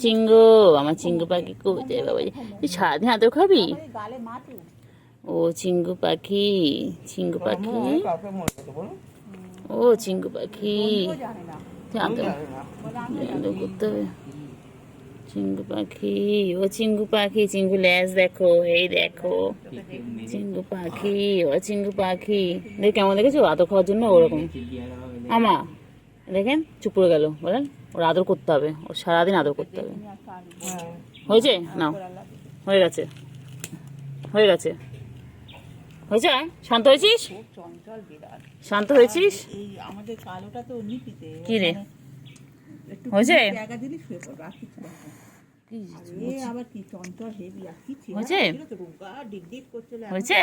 চিঙ্গু, আমার চিঙ্গু পাখি কোথায় বাবা? তুই সারাদিন আদর খাবি? ও চিঙ্গু পাখি, চিঙ্গু পাখি, ও চিঙ্গু পাখি, আদর করতে হবে। চিঙ্গু পাখি, ও চিঙ্গু পাখি, চিঙ্গু ল্যাজ দেখো, এই দেখো চিঙ্গু পাখি, ও চিঙ্গু পাখি দেখ কেমন দেখেছো আদর খাওয়ার জন্য ওরকম। আমা দেখেন চুপ করে গেল, বলেন ওর আদর করতে হবে, ওর সারাদিন আদর করতে হবে। হয়েছে নাও, হয়ে গেছে, হয়ে গেছে, হয়েছে। শান্ত হয়েছিস? শান্ত হয়েছিস? কি রে হয়েছে? হয়েছে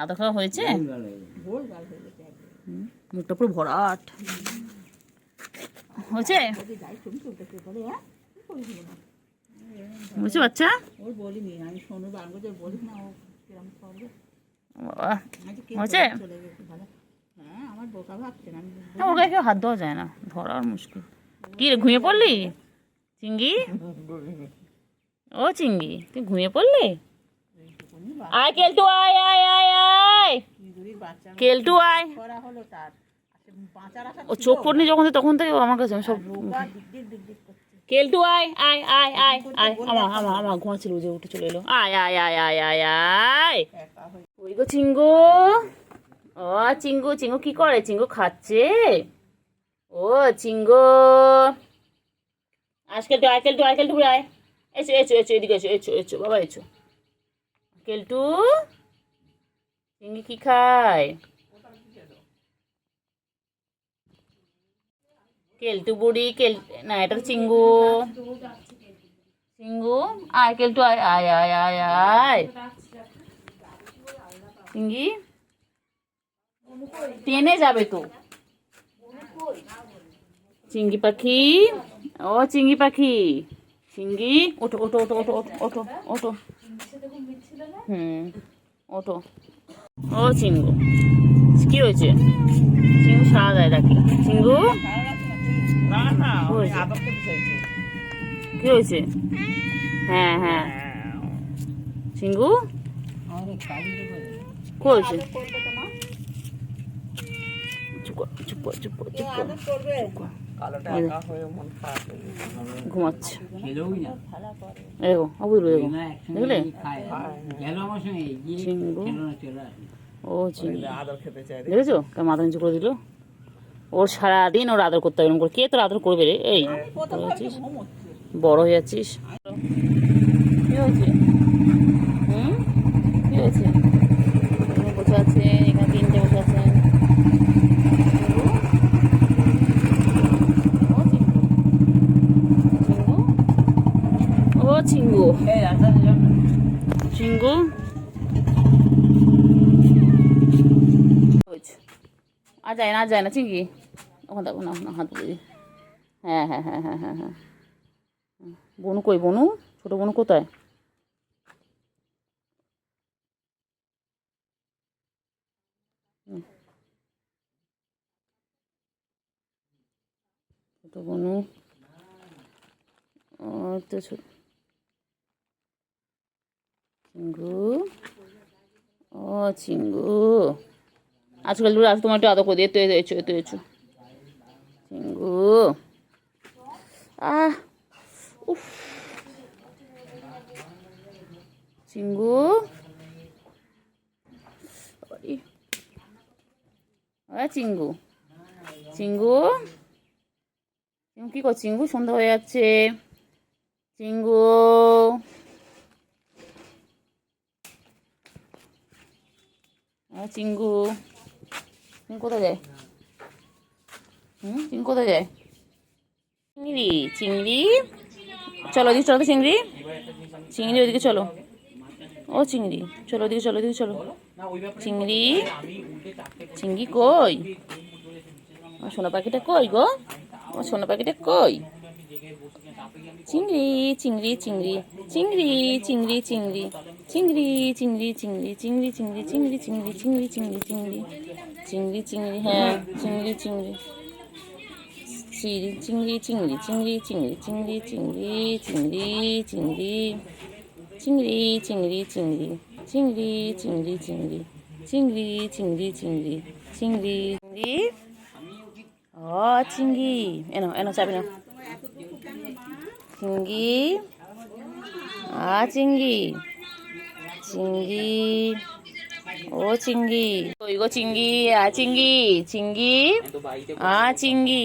আদর খাওয়া হয়েছে? মুখটা পুরো ভরাট হয়েছে, বুঝছে বাচ্চা? হয়েছে? ওকে কেউ হাত দেওয়া যায় না, ধরার মুশকিল। কি রে ঘুমিয়ে পড়লি চিঙ্গি? ও চিঙ্গি তুই ঘুমিয়ে পড়লি? আয় কেলটু, আয় আয় আয় আয় কেলটু আয়। ও চোখ পড়নি যখন তখন থেকে আমার কাছে সব। কেলটু আয় আয় আয় আয় আয়, আমার ঘুমাচ্ছিল, বুঝে উঠে চলে এলো। আয় আয় আয় আয় আয় আয়, ওই গো চিঙ্গু। ও চিঙ্গু, চিঙ্গু কি করে? চিঙ্গু খাচ্ছে। ও চিঙ্গু আজকেলটু, আয় কেলটু, আয় কেলটু আয়, এসো এসো এসো এদিকে এসো, এসো এসো বাবা এসো। কেলটু চিঙ্গি কি খায়? কেলটু বুড়ি, না এটা চিঙ্গু। চিঙ্গু আয় কেলটু, আয় আয় আয় আয় আয় চিঙ্গি টেনে যাবে তো। চিঙ্গি পাখি, ও চিঙ্গি পাখি, চিঙ্গি ওঠো ওঠো ওঠো ওঠো ওঠো ওঠো, ওঠো। ও চিঙ্গু কি হয়েছে? চিঙ্গু সারা দেয় ডাকি। চিঙ্গু কি হয়েছে? হ্যাঁ হ্যাঁ চিঙ্গু কি হয়েছে? ঘুমাচ্ছে দেখলে? চিঙ্গু, ও চিঙ্গু দেখেছো কেমন মাথা নিচু করে দিল? ওর সারাদিন ওর আদর করতে হবে। কে তোর আদর করবে রে? এই বড় হয়ে যাচ্ছিস। কি হয়েছে? কি হয়েছে? বসে আছে এখানে, তিনটে বসে আছেন। ও চিঙ্গু, চিঙ্গু আর যায় না, আর যায় না চিঙ্গি। ওখানে দেখো না, হাত বলে। হ্যাঁ হ্যাঁ হ্যাঁ হ্যাঁ হ্যাঁ হ্যাঁ। বনু কই? বনু ছোট বনু কোথায়? ছোট বনু তো ছোট চিঙ্গু, ও চিঙ্গু আজকাল আজ তোমার একটু আদর করে দিয়ে, তো এসো এতো এসো চিঙ্গু। উফ চিঙ্গু, চিঙ্গু চিঙ্গু চিঙ্গু কি কর? চিঙ্গু সন্ধ্যা হয়ে যাচ্ছে। চিঙ্গু চিঙ্গু চিঙ্গু কোথায় যায়? চিঙ্গু কোথায় যায়? চিংড়ি, চিংড়ি চলো ওদিকে, চলো তো চিংড়ি, চিংড়ি ওদিকে চলো। ও চিংড়ি চলো ওদিকে, চলো ওদিকে চলো। চিংড়ি, চিংড়ি কই? সোনা পাখিটা কই গো? ও সোনা পাখিটা কই? চিংড়ি, চিংড়ি, চিংড়ি, চিংড়ি, চিংড়ি, চিংড়ি, চিংড়ি, চিংড়ি, চিংড়ি, চিংড়ি, চিংড়ি, চিংড়ি, চিংড়ি, চিংড়ি, চিংড়ি, চিংড়ি, চিংড়ি, চিংড়ি, হ্যাঁ চিংড়ি, চিংড়ি, চিংড়ি চিংড়ি চিংড়ি চিংড়ি চিংড়ি চিংড়ি চিংড়ি চিংড়ি চিংড়ি চিংড়ি চিংড়ি চিংড়ি চিংড়ি চিংড়ি চিংড়ি চিংড়ি চিংড়ি চিংড়ি চিংড়ি ও চিংড়ি এনো এনো চাবি নাও চিংড়ি চিংড়ি চিংড়ি ও চিংড়ি কই গো চিংড়ি চিংড়ি চিংড়ি চিংড়ি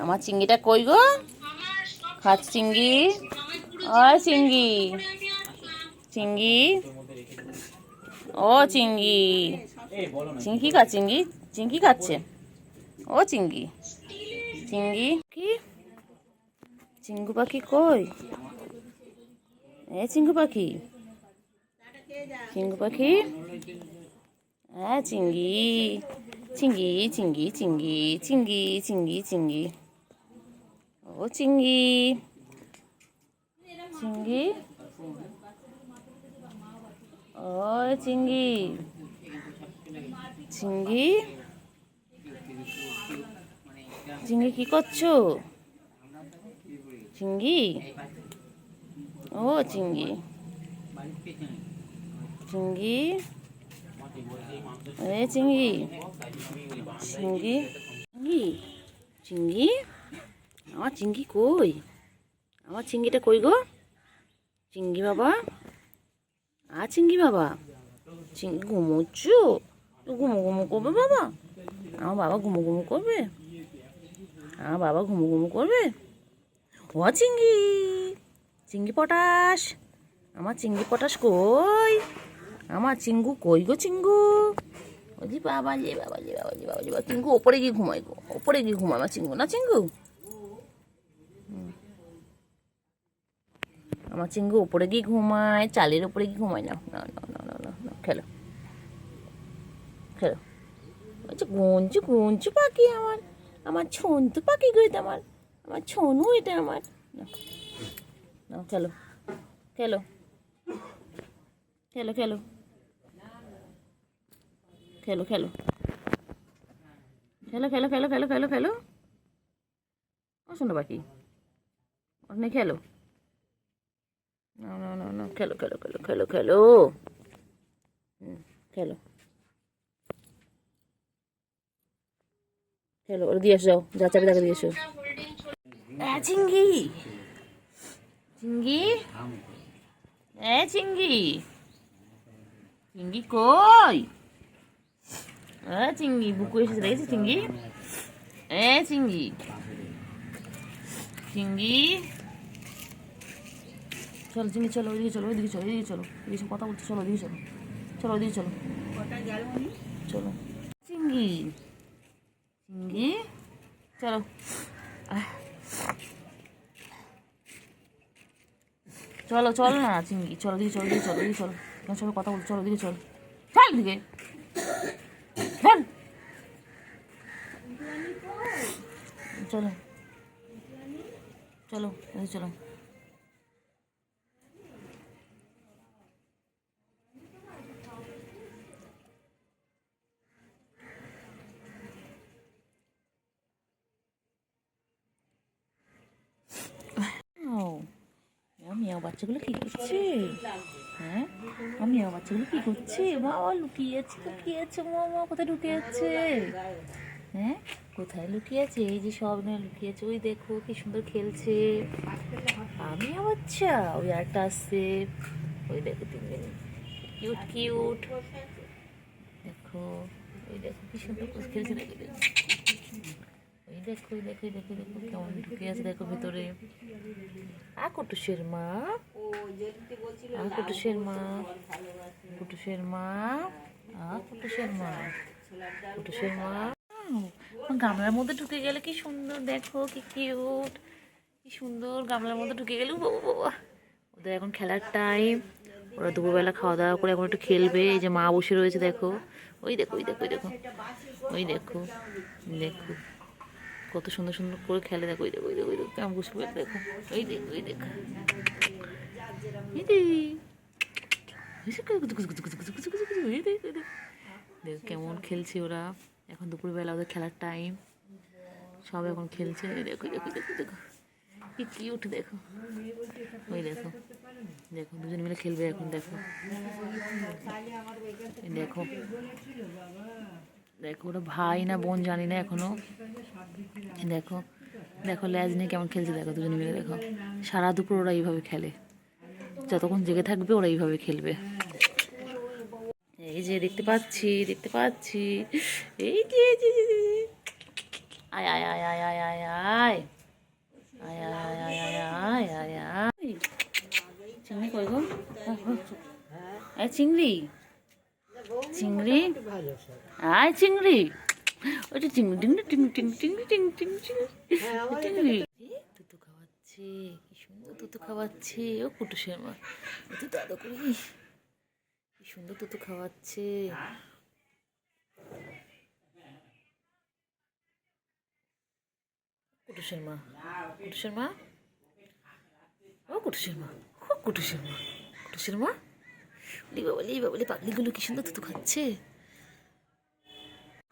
আমার চিংড়িটা কই গো খাচ্ছে চিংড়ি চিংড়ি চিংড়ি ও চিংড়ি চিংড়ি খাচ্ছে চিংড়ি চিংড়ি খাচ্ছে ও চিংড়ি চিংড়ি কি চিঙ্গু পাখি কই চিঙ্গু পাখি চিঙ্গু পাখি চিংড়ি চিংড়ি চিংড়ি চিংড়ি চিংড়ি চিংড়ি চিংড়ি ও চিংড়ি চিংড়ি ও চিংড়ি চিংড়ি চিংড়ি কি করছো চিংড়ি ও চিংড়ি চিংড়ি চিংড়ি চিংড়ি চিংড়ি চিংড়ি আমার চিংড়ি কই আমার চিংড়িটা কই গো চিংড়ি বাবা চিংড়ি বাবা চিংড়ি ঘুমোচ্ছো ঘুমো ঘুমো করবে বাবা আমার বাবা ঘুমো ঘুমো করবে আমার বাবা ঘুমো ঘুমো করবে ও চিংড়ি চিংড়ি পটাশ আমার চিংড়ি পটাশ কই আমার চিঙ্গু কই গো চিঙ্গু ওজি বাবা যে বাবা যে বাবা যে বাবা যে বাবা চিঙ্গু ওপরে গিয়ে ঘুমাই গো ওপরে গিয়ে ঘুমায় আমার চিঙ্গু না চিঙ্গু আমার চিঙ্গু ওপরে গিয়ে ঘুমায় চালের ওপরে গিয়ে ঘুমায় না না না না না না না খেলো খেলো আচ্ছা গুঞ্চু গুঞ্চু পাখি আমার আমার ছন্তু পাখি গো এটা আমার ছনু এটা আমার না খেলো খেলো খেলো খেলো খেলো খেলো খেলো খেলো খেলো খেলো খেলো খেলো ও শোনো পাখি ওখানে খেলো না না না না খেলো খেলো খেলো খেলো খেলো খেলো খেলো ওরা দিয়ে এসো যাও যা চাবি তাকে দিয়ে এসো চিংড়ি চিংড়ি চিংড়ি চিংড়ি কই চিংড়ি বুকু এসে দেখেছি চিংড়ি চিংড়ি চিংড়ি চলো চিংড়ি চলো ওইদিকে চলো ওইদিকে চলো ওইদিকে চলো এদিকে কথা বলতে চলো ওইদিকে চলো চলো ওইদিকে চলো চলো চিংড়ি চিংড়ি চলো চলো চলো না চিংড়ি চলো দিকে চলো দিকে চলো দিকে চলো এখানে সবাই কথা বলছো চলো দিকে চলো চল দিকে চলো চলো চলো মিয়াও বাচ্চাগুলো কি করছে হ্যাঁ মিয়াও বাচ্চাগুলো কি করছে বাবা লুকিয়ে আছে লুকিয়ে আছে মামা কোথায় ঢুকে যাচ্ছে হ্যাঁ কোথায় লুকিয়ে আছে এই যে সব নিয়ে লুকিয়ে আছে ওই দেখো কি সুন্দর খেলছে মিয়াও বাচ্চা ওই আরেকটা আসছে ওই দেখো তিনজন কিউট কিউট দেখো ওই দেখো কি সুন্দর খেলছে দেখো ওই দেখো ওই দেখো দেখো দেখো কেমন ঢুকে আছে দেখো ভিতরে কুটুসের মা কুটুসের মা কুটুসের মা কুটুসের মা কুটুসের মা গামলার মধ্যে ঢুকে গেলে কি সুন্দর দেখো কি কিউট কি সুন্দর গামলার মধ্যে ঢুকে গেলে বাবা বাবা ওদের এখন খেলার টাইম ওরা দুপুরবেলা খাওয়া দাওয়া করে এখন একটু খেলবে এই যে মা বসে রয়েছে দেখো ওই দেখো ওই দেখো ওই দেখো ওই দেখো দেখো কত সুন্দর সুন্দর করে খেলে দেখো ওই দেখো ওই দেখো ওই দেখো কেমন বসে দেখো ওই দেখো ওই দেখো দেখো কেমন খেলছে ওরা এখন দুপুরবেলা ওদের খেলার টাইম সব এখন খেলছে। দেখো দেখো দেখো দেখো কি কিউট, দেখো ওই দেখো দেখো দুজন মিলে খেলবে এখন। দেখো দেখো দেখো ওরা ভাই না বোন জানি না এখনো। দেখো দেখো ল্যাজ নিয়ে কেমন খেলছে, দেখো দুজন মিলে। দেখো সারা দুপুর ওরা এইভাবে খেলে, যতক্ষণ জেগে থাকবে ওরা এইভাবে খেলবে। এই যে দেখতে পাচ্ছি দেখতে পাচ্ছি, এই যে আয় আয় আয় আয় আয় আয় আয় আয় আয় আয় আয় আয় আয় আয়। চিংড়ি কই গো? এই চিংড়ি চিংড়ি আয় চিংড়ি, ওইটা চিংড়ি টিংড়ি টিং টিং টিংড়ি টিং টিং চিংড়ি। তুতু খাওয়াচ্ছে, কি সুন্দর তুতু খাওয়াচ্ছে। ও কুটুসের মা, তুই দাদা করি, কি সুন্দর তুতু খাওয়াচ্ছে। কুটুসের মা, কুটুসের মা, ও কুটুসের মা, ও কুটুসের মা, কুটুসের মা। বাবলি বাবলি পাগলিগুলো কি সুন্দর তুতু খাচ্ছে।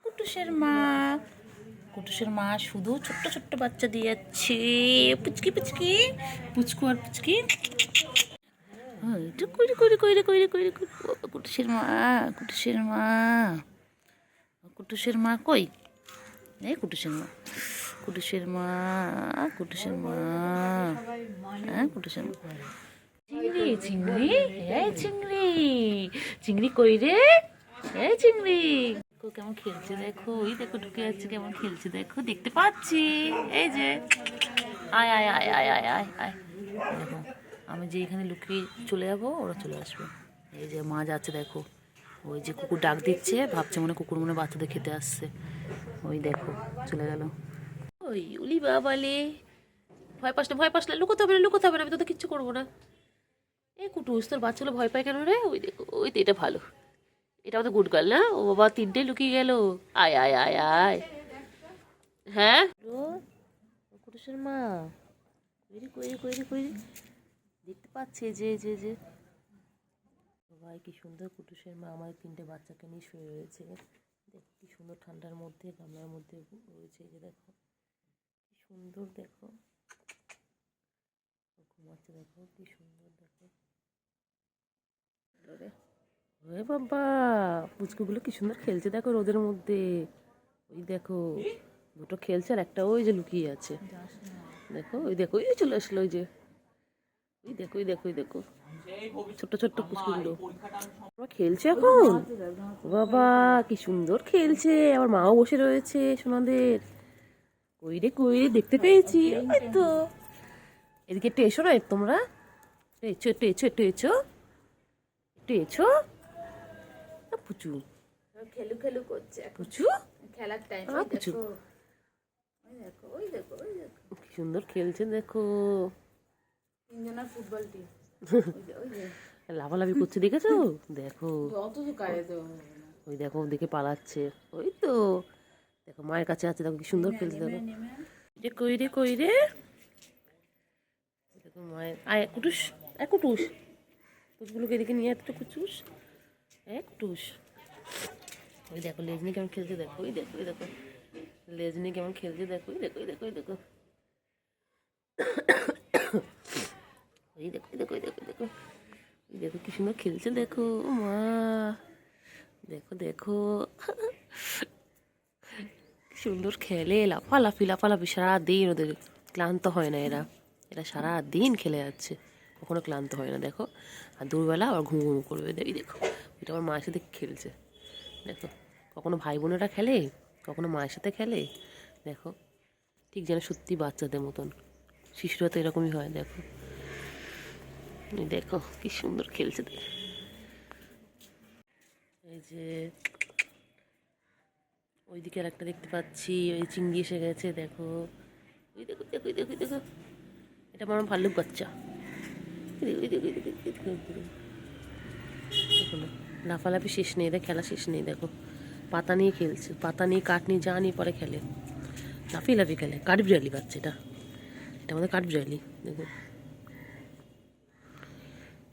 কুটুসের মা, কুটুসের মা শুধু ছোট্ট ছোট্ট বাচ্চা দিয়ে যাচ্ছে। পুচকি পুচকি পুচকু আর পুচকি। কইরে কইরে কইরে কইরে কইরে কুটুসের মা, কুটুসের মা, কুটুসের মা কই? এই কুটুসের মা, কুটুসের মা, কুটুসের মা, হ্যাঁ কুটুসের মা। চিংড়ি চিংড়ি, এই চিংড়ি চিংড়ি কই রে? এই চিংড়ি কেমন খেলছে দেখো, ওই দেখো ঢুকে যাচ্ছে কেমন খেলছে দেখো, দেখতে পাচ্ছি। এই যে আয় আয় আয় আয় আয় আয় আয়। দেখো আমি যে এখানে লুকিয়ে চলে যাবো, ওরা চলে আসবে। এই যে মা যাচ্ছে দেখো, ওই যে কুকুর ডাক দিচ্ছে, ভাবছে মনে কুকুর মনে বাচ্চাদের খেতে আসছে। ওই দেখো চলে গেল। ওই উলি বাবালে, ভয় পাসলে ভয় পাসলে, লুকোতে হবে না লুকোতে হবে না, আমি তোদের কিচ্ছু করবো না। এই কুটুস তোর বাচ্চাগুলো ভয় পায় কেন রে? ওই দেখো, ওই তো এটা ভালো, এটা আমাদের গুড গার্ল না? ও বাবা তিনটে লুকিয়ে গেল। আয় আয় আয় আয়। হ্যাঁ কুটুসের মা কইরি কইরি কইরি কইরি, দেখতে পাচ্ছে যে যে যে ভাই কি সুন্দর কুটুসের মা আমার তিনটে বাচ্চাকে নিয়ে শুয়ে রয়েছে। দেখো কি সুন্দর ঠান্ডার মধ্যে গামলার মধ্যে রয়েছে। এই যে দেখো কি সুন্দর, দেখো ঘুমাচ্ছে, দেখো কি সুন্দর। দেখো ওরে বাবা, পুচকুগুলো কি সুন্দর খেলছে দেখো রোদের মধ্যে। ওই দেখো দুটো খেলছে আর একটা ওই যে লুকিয়ে আছে। দেখো ওই দেখো ওই চলে আসলো, ওই যে ওই দেখো ওই দেখো ওই দেখো ছোট্ট ছোট্ট পুচকুগুলো ওরা খেলছে এখন। বাবা কি সুন্দর খেলছে, আমার মাও বসে রয়েছে সোনাদের। কই রে কই রে, দেখতে পেয়েছি। ওই তো এদিকে একটু এসো না তোমরা, একটু একটু এসো একটু এসো একটু এসো। পুচু খেলু খেলু করছে পুচু, খেলার টাইম। পুচু ওই দেখো ওই দেখো ওই দেখো কি সুন্দর খেলছে দেখো। তিনজনের ফুটবল টিম। লাফালাফি করছে দেখেছো? দেখো অত তো কারে তো ওই দেখো ওদিকে পালাচ্ছে। ওই তো দেখো মায়ের কাছে আছে, দেখো কি সুন্দর খেলছে। দেখো যে কই রে কই রে, দেখো মায়ের। আয় কুটুস, এক কুটুস, কুটুসগুলোকে এদিকে নিয়ে একটা কুটুস, এক কুটুস। ওই দেখো লেজ নিয়ে কেমন খেলছে দেখো, ওই দেখো ওই দেখো লেজ নিয়ে কেমন খেলছে দেখো, ওই দেখো ওই দেখো ওই দেখো ওই দেখো ওই দেখো ওই দেখো দেখো ওই দেখো কি সুন্দর খেলছে দেখো। মা দেখো দেখো কি সুন্দর খেলে, লাফালাফি লাফালাফি সারাদিন, ওদের ক্লান্ত হয় না। এরা এরা সারাদিন খেলে যাচ্ছে, কখনো ক্লান্ত হয় না। দেখো আর দুপুরবেলা আবার ঘুম ঘুম করবে। এই দেখো এটা আমার মায়ের সাথে খেলছে। দেখো কখনো ভাই বোনেরা খেলে, কখনো মায়ের সাথে খেলে। দেখো ঠিক যেন সত্যি বাচ্চাদের মতন, শিশুরা তো এরকমই হয়। দেখো দেখো কি সুন্দর খেলছে। এই যে ওইদিকে আর একটা দেখতে পাচ্ছি, ওই চিংড়ি এসে গেছে। দেখো ওই দেখো দেখো দেখো দেখো এটা আমার ভাল্লুক বাচ্চা। দেখো না লাফালাফি শেষ নেই, এদের খেলা শেষ নেই। দেখো পাতা নিয়ে খেলছে, পাতা নিয়ে কাঠ নিয়ে যা নিয়ে পরে খেলে, লাফিয়ে লাফিয়ে খেলে। কাঠবিড়ালি বাচ্চা এটা, এটা আমাদের কাঠবিড়ালি। দেখো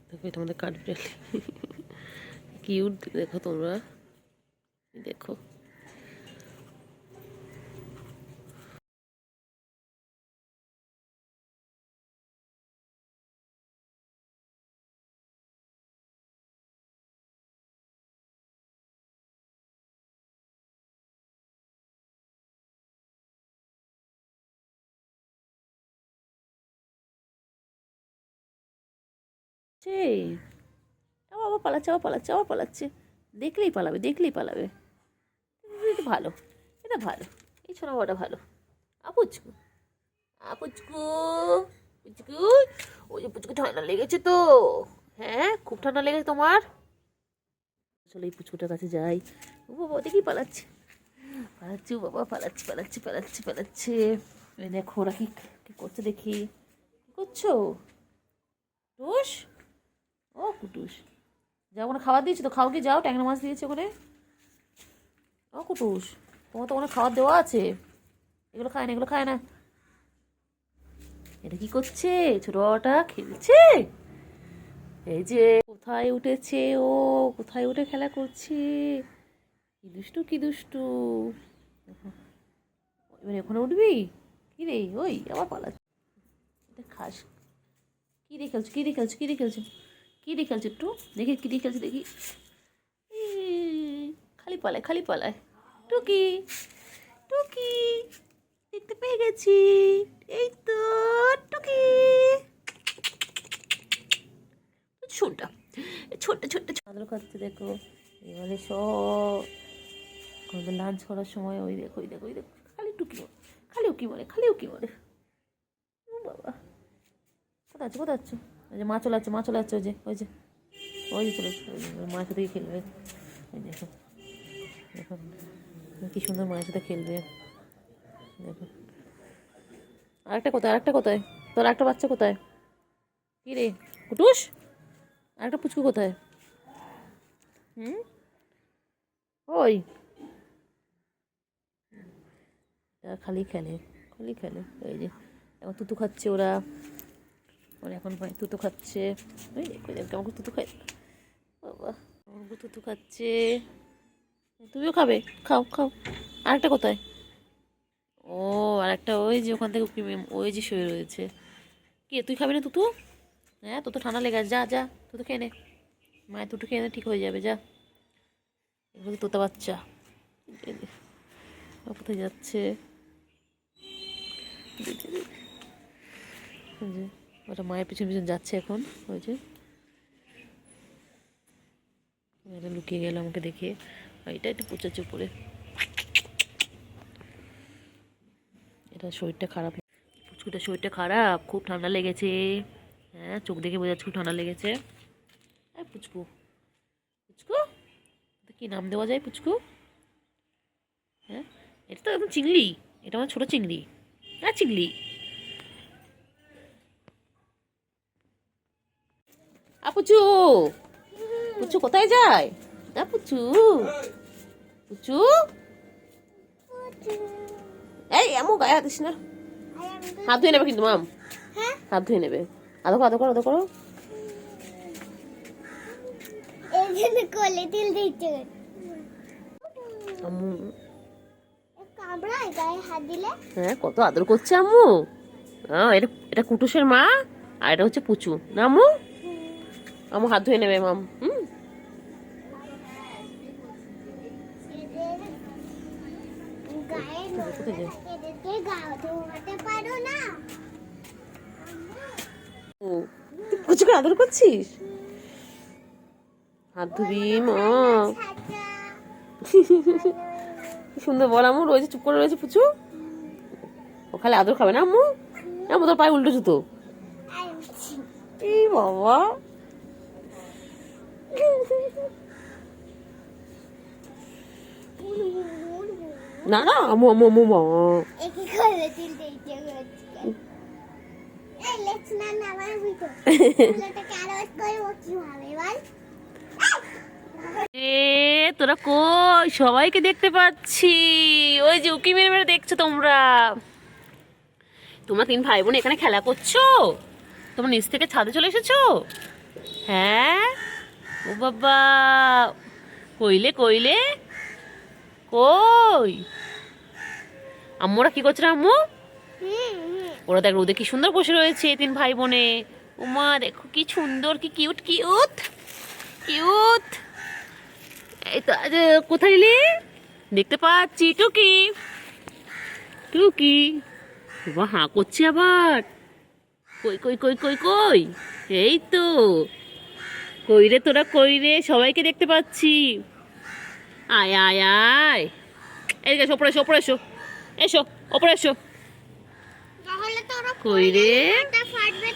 দেখো এটা আমাদের কাঠবিড়ালি, কিউট দেখো তোমরা। দেখো সেই আবার পালাচ্ছে, আবার পালাচ্ছে, আবার পালাচ্ছে। দেখলেই পালাবে, দেখলেই পালাবে। এটা ভালো, এটা ভালো, এই ছোট বাবাটা ভালো। আপুচকু, আপুচকু, পুচকু, ওই যে পুচকু ঠান্ডা লেগেছে তো। হ্যাঁ, খুব ঠান্ডা লেগেছে তোমার। চলো এই পুচকুটার কাছে যাই। ও বাবা, দেখি পালাচ্ছে, পালাচ্ছে, ও বাবা, পালাচ্ছে, পালাচ্ছে, পালাচ্ছে, পালাচ্ছে। এই দেখো ওরা কি কি করছে দেখি। কি করছো টুস? ও কুটুস, যাও, ওখানে খাবার দিয়েছি তো, খাও কি যাও, ট্যাংরা মাছ দিয়েছে ওখানে। ও কুটুস, তোমার তো ওখানে খাবার দেওয়া আছে। এগুলো খায় না, এগুলো খায় না। এটা কি করছে? ছোট বাবাটা খেলছে। এই যে কোথায় উঠেছে ও, কোথায় উঠে খেলা করছে। কি দুষ্টু, কি দুষ্টু। দেখো, এবার ওখানে উঠবি? কি রে, ওই আবার পালাচ্ছে। এটা খাস। কি দিয়ে খেলছো, কি দিয়ে খেলছো, কি দিয়ে খেলছো, কি দিয়ে খেলছো একটু দেখি, কি দিয়ে খেলছো দেখি। খালি পালায়, খালি পালায়। টুকি, টুকি, দেখতে পেয়ে গেছি। এই তো টুকি, ছোট ছোট্ট ছোট্ট চাদর খাচ্ছে দেখো। এবারে সব লাঞ্চ করার সময় ওই দেখো, ওই দেখো, ওই দেখো, খালি টুকি মরে, খালি উকি মরে, খালি উকি মরে। ও বাবা, কোথায় আছো, কোথায় আছো? ওই যে মা চলে যাচ্ছে, মা চলে যাচ্ছে, ওই যে, ওই যে, ওই যে চলে যাচ্ছে, ওই যে মায়ের সাথেই খেলবে। ওই দেখো, দেখো কি সুন্দর মায়ের সাথে খেলবে। দেখো আরেকটা কোথায়, আরেকটা কোথায়, তোর একটা বাচ্চা কোথায়? কি রে কুটুস, আরেকটা পুচকু কোথায়? হুম, ওই খালি খেলে, খালি খেলে। এই যে এখন তুতু খাচ্ছে ওরা, ওরা এখন ভাই তুতু খাচ্ছে। ওই দেখো, দেখো কেমন করে তুতু খায়। বাবা, কেমন করে তুতু খাচ্ছে। তুমিও খাবে, খাও খাও। আরেকটা কোথায়? ও, আরেকটা ওই যে ওখান থেকে ওই যে শুয়ে রয়েছে। কি তুই খাবি না তুতু? হ্যাঁ, তোর তো ঠান্ডা লেগে আছে, যা যা তুতু খেয়ে নে। মায়ের তুতু খেয়ে নে, ঠিক হয়ে যাবে, যা। এগুলো তোতা বাচ্চা। এই যে, ও কোথায় যাচ্ছে? এই যে ওটা মায়ের পিছন পিছন যাচ্ছে এখন। ওই যে এটা লুকিয়ে গেল আমাকে দেখে। এটা একটু পোচাচ্ছে উপরে। এটা শরীরটা খারাপ, পুচকুটার শরীরটা খারাপ, খুব ঠান্ডা লেগেছে। হ্যাঁ, চোখ দেখে বোঝা যাচ্ছে খুব ঠান্ডা লেগেছে। হ্যাঁ পুচকু, পুচকু, কি নাম দেওয়া যায় পুচকু? হ্যাঁ, এটা তো একদম চিংড়ি, এটা আমার ছোট চিংড়ি। হ্যাঁ চিংড়ি। পুচু, পুচু কোথায় যায়? না পুচু, পুচু, এই এমন গায়ে হাত দিস না। হাত ধুয়ে নেবে কিন্তু মাম, হাত ধুয়ে নেবে। আদো করো, আদো করো, আদো করো। কোলে তিল দিচ্ছে আম্মু, কামড়ায় গায়ে হাত দিলে। হ্যাঁ কত আদর করছে আম্মু। হ্যাঁ, এটা এটা কুটুসের মা, আর এটা হচ্ছে পুচু না আম্মু। আম্মু হাত ধুয়ে নেবে মাম। কোথায় যায়? ও, তুই পুচুকে আদর করছিস? হাত ধুবি মা। কি সুন্দর বল আম্মু, রয়েছে চুপ করে রয়েছে পুচু। ও খালি আদর খাবে না আম্মু? আম্মু তোর পায়ে উল্টো জুতো। এই বাবা, না না আম্মু, আম্মু, আম্মু মা। এ তোরা কই, সবাইকে দেখতে পাচ্ছি। ওই যে উকি মেরে মেরে দেখছো তোমরা। তোমরা তিন ভাই বোন এখানে খেলা করছো? তোমরা নিচ থেকে ছাদে চলে এসেছো? হ্যাঁ, ও বাবা, কইলে কইলে, কই আম্মুরা কি করছে আম্মু? ওরা দেখ রোদে কি সুন্দর বসে রয়েছে তিন ভাই বোনে। উমা দেখো কি সুন্দর, কি কিউট কিউট কিউট। এই তো আজ কোথায় এলি? দেখতে পাচ্ছি টুকি, টুকি বাবা হাঁ করছে আবার। কই কই কই কই কই, এই তো কই রে তোরা, কই রে? সবাইকে দেখতে পাচ্ছি। আয় আয় আয়, এদিকে এসো, ওপরে এসো, ওপরে এসো, এসো ওপরে এসো। তাহলে তোরা কই রে? মাথা ফাটবে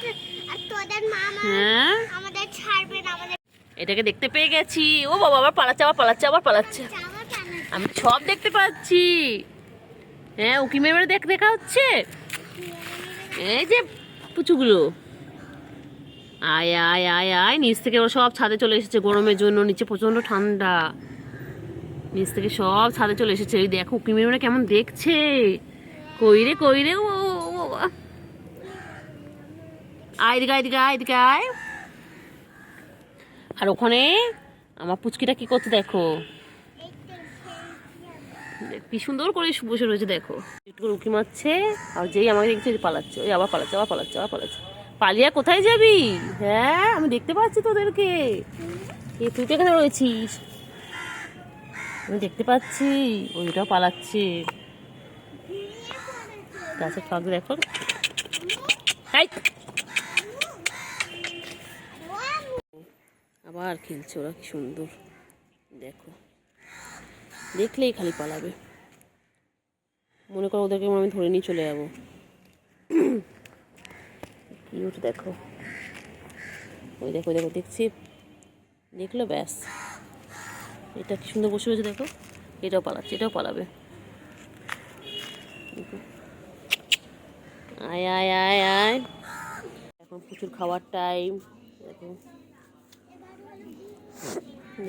আর তোদের মা হ্যাঁ, আমাদের ছাড়বে না, আমাদের এটাকে দেখতে পেয়ে গেছি। ও বাবা, আবার পালাচ্ছে, আবার পালাচ্ছে, আবার পালাচ্ছে। জামা কেন? আমি সব দেখতে পাচ্ছি। হ্যাঁ, উকি মেরে মেরে দেখা হচ্ছে। এই যে পুচুগুলো, আয় আয় আয় আয়, নিচ থেকে ওরা সব ছাদে চলে এসেছে গরমের জন্য। নিচে প্রচন্ড ঠান্ডা, নিচ থেকে সব ছাদে চলে এসেছে। ওই দেখো উকি মেরে মেরে কেমন দেখছে। কই রে, কই রে? ও বাবা, আয় এদিকে, এদিকে আয়, এদিকে আয়। আর ওখানে আমার পুচকিটা কি করছে দেখো, কি সুন্দর করে বসে রয়েছে দেখো, একটু করে উঁকি মারছে। আর যেই আমাকে দেখছে পালাচ্ছে, ওই আবার পালাচ্ছে, আবার পালাচ্ছে, আবার পালাচ্ছে। পালিয়া কোথায় যাবি? হ্যাঁ, আমি দেখতে পাচ্ছি তোদেরকে। তুই তো এখানে রয়েছিস, আমি দেখতে পাচ্ছি। ওইটাও পালাচ্ছে, গাছের ফাঁক দেখো। আবার খেলছে ওরা, কি সুন্দর দেখো। দেখলেই খালি পালাবে, মনে করো ওদেরকে আমি ধরে নিয়ে চলে যাবো। কিউট দেখো, ওই দেখো, দেখো দেখছি, দেখলো ব্যাস। এটা কি সুন্দর বসে রয়েছে দেখো, এটাও পালাচ্ছে, এটাও পালাবে। আয় আয় আয় আয়, এখন প্রচুর খাওয়ার টাইম। দেখো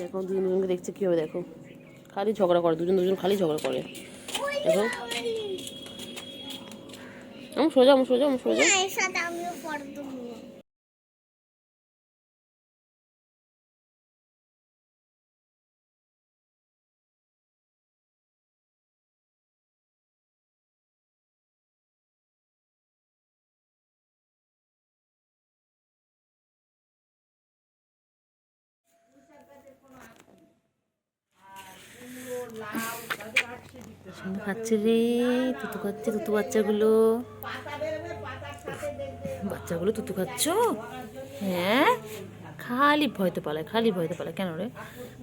দেখো, দুজনকে দেখছে কীভাবে, দেখো খালি ঝগড়া করে, দুজন দুজন খালি ঝগড়া করে। দেখো, আমি সোজা, আমি সোজা, আমি সোজা। এর সাথে আমিও পড়তে হবো। সুন্দর খাচ্ছে রে, তুতু খাচ্ছে, তুতু বাচ্চাগুলো, বাচ্চাগুলো তুতু খাচ্ছ? হ্যাঁ, খালি ভয়তে পালায়, খালি ভয়তে পালায়। কেন রে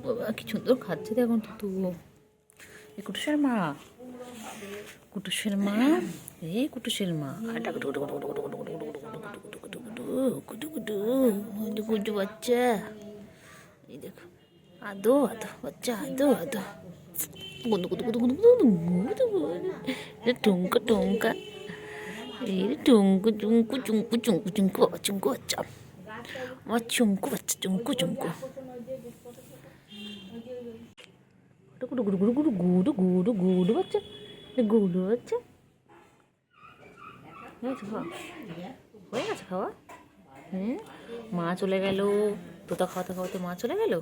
বাবা, কি সুন্দর খাচ্ছে দেখুন তুতু। এ কুটুসের মা, কুটুসের মা, এ কুটুসের মা। কুটু বাচ্চা, এই দেখো, আদো আদো বাচ্চা, আদো আদো, টুঙ্কা টুঙ্কা, এই রে টুঙ্কু চুঙ্কু চুঙ্কু চুঙ্কু চুঙ্কু, বাবা চুঙ্কু বাচ্চা, আমার চুঙ্কু বাচ্চা, চুঙ্কু চুঙ্কু। গুডু গুডু গুডু গুডু গুডু গুডু গুডু বাচ্চা, গুডু বাচ্চা। হয়ে গেছে খাওয়া? মা চলে গেল, তোতা খাওয়াতে খাওয়াতে মা চলে গেল।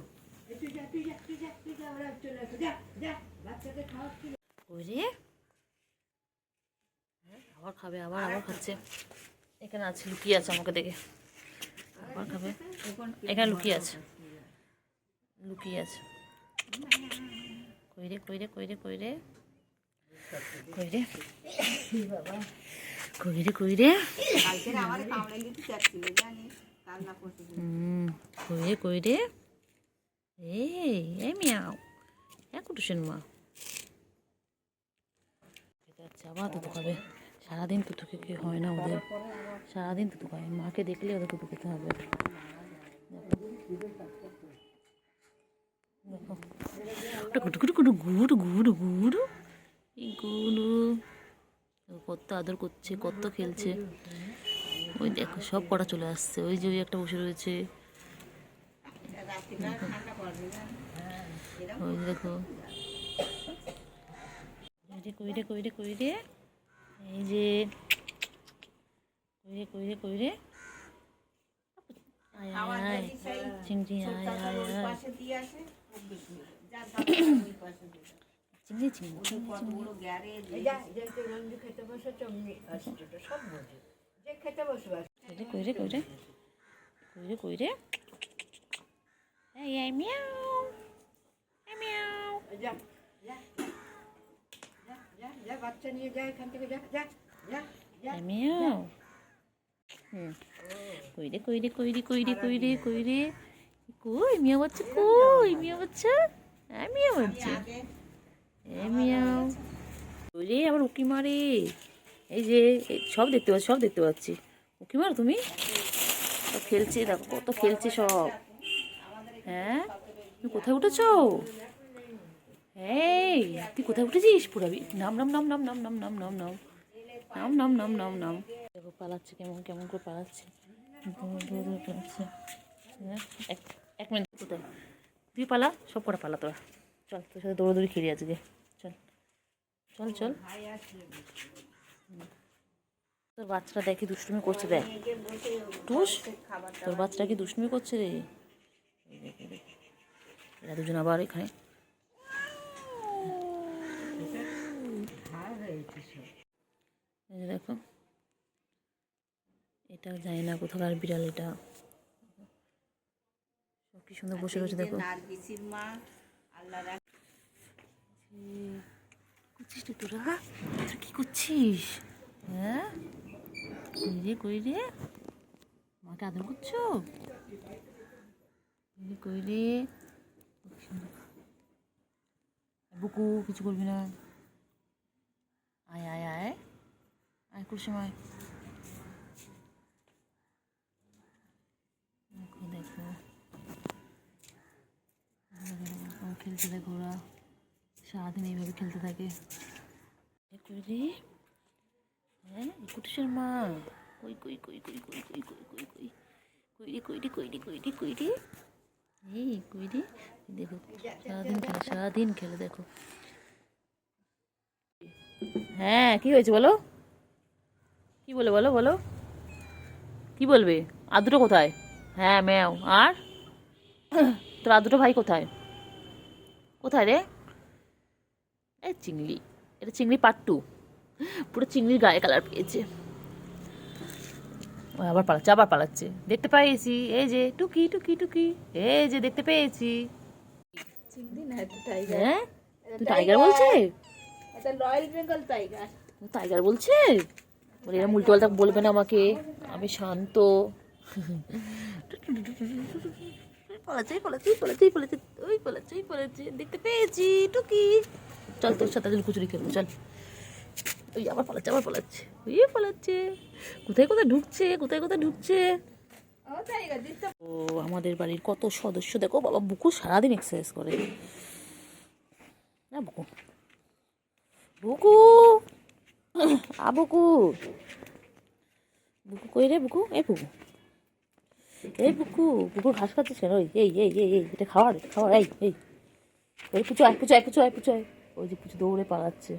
ওই রে, আবার খাবে, আবার আবার খাচ্ছে। এখানে আছে, লুকিয়ে আছে আমাকে দেখে, আবার খাবে। এখানে লুকিয়ে আছে, লুকিয়ে আছে। কই রে, কই রে, কই রে, কই রে, কই রে, কই রে, কই রে, কই রে, কই রে, এই মিয়াও, কুটুসের মা। আচ্ছা, আবার তুতু খাবে। সারাদিন তুতু খেতে হয় না ওদের, সারাদিন তুতু খায়। মাকে দেখলে ওদের তুতু খেতে হবে। দেখো, গুটু গুটু গুটু গুড়ু গুড়ু গুড়ু, এই গুড়ু কত আদর করছে, কত খেলছে। ওই দেখো সব কটা চলে আসছে, ওই যে ওই একটা বসে রয়েছে, ওই দেখো। কই রে, কই রে, কই রে, এই যে কই রে, কই রে, কই রে, আয় আয় চিংড়ি, আয় আয় আয় চিংড়ি, চিংড়ি, কই রে, কই রে, কই রে, কই রে, এই মিয়াও, মিয়াও, বাচ্চা নিয়ে যায় এখান থেকে, যা যা যা কই রে, কই রে, কই রে, কই রে, কই রে, কই রে, কই মিয়া বাচ্চা, কই মিয়া বাচ্চা, হ্যাঁ মিয়া বাচ্চা, হ্যাঁ মিয়াও। ওই রে আবার উকি মারে, এই যে সব দেখতে পাচ্ছি, সব দেখতে পাচ্ছি। উকি মারো তুমি, সব খেলছে, দেখো কত খেলছে সব। হ্যাঁ তুমি কোথায় উঠেছো? এই তুই কোথায় উঠেছিস? পুরাবি নাম নাম নাম নাম নাম নাম নাম নাম নাম নাম নাম নাম নাম নাম। দেখো পালাচ্ছে, কেমন কেমন করে পালাচ্ছে, পালাচ্ছে। হ্যাঁ এক এক মিনিট, কোথায় তুই পালা, সব কটা পালা তোরা। চল তোর সাথে দৌড়াদৌড়ি খেলি আজকে, চল চল চল। তোর বাচ্চাটা দেখি দুষ্টুমি করছে, দেখ টুস, তোর বাচ্চাটা কি দুষ্টুমি করছে রে। এরা দুজন আবার এখানে। এই যে দেখো, এটা জানি না কোথাকার বিড়াল, এটা কি সুন্দর বসে রয়েছে দেখো। করছিস তুই তোরা, তোরা কি করছিস? হ্যাঁ কই রে, কই রে, মাকে আদর করছো? কই রে, বুকু কিছু করবি না, আয় আয় আয় আয় কুসুম আয়। দেখো দেখো খেলতে দেখো, ওরা সারাদিন এইভাবে খেলতে থাকে। কই রে, হ্যাঁ কুটুসের মা, কই কই কই কই কই কই কই কই কই কই রে, কই রে, কই রে, কই রে, কই রে, এই কই রে, দেখো সারাদিন খেলে, সারাদিন খেলে দেখো। হ্যাঁ কি হয়েছে বলো, কি বলে বলো, বলো কি বলবে? আর দুটো কোথায়? হ্যাঁ ম্যাও, আর তোর আর দুটো ভাই কোথায়? কোথায় রে? এই চিংড়ি, এটা চিংড়ি পার্ট 2, পুরো চিংড়ির গায়ে কালার পেয়েছে। ও আবার পালাচ্ছে, আবার পালাচ্ছে, দেখতে পেয়েছি, এই যে টুকি টুকি টুকি, এই যে দেখতে পেয়েছি। হ্যাঁ তুই টাইগার বলছে, রয়্যাল বেঙ্গল টাইগার। টাইগার বলছে, বলে এরা উল্টো পাল্টা বলবে না আমাকে, আমি শান্ত। পালাচ্ছে পালাচ্ছে পালাচ্ছে পালাচ্ছে, ওই পালাচ্ছে ওই পালাচ্ছে, দেখতে পেয়েছি টুকি। চল তোর সাথে লুকোচুরি খেলবো চল। ওই আবার পালাচ্ছে, আবার পালাচ্ছে, ওই পালাচ্ছে, কোথায় কোথায় ঢুকছে, কোথায় কোথায় ঢুকছে। ও আমাদের বাড়ির কত সদস্য দেখো, বাবা বুকু সারাদিন এক্সারসাইজ করে না। বুকু বুকু বুকু, বুকু কই রে, বুকু এই বুকু, এই বুকু, বুকু ঘাস খাচ্ছিস কেন? ওই এই এই এই এই এটা খাওয়ার, এটা খাওয়ার, এই এই ওই পুচু আয়, পুচু আয়, পুচু আয়, পুচু আয়, ওই যে পুচু দৌড়ে পালাচ্ছে।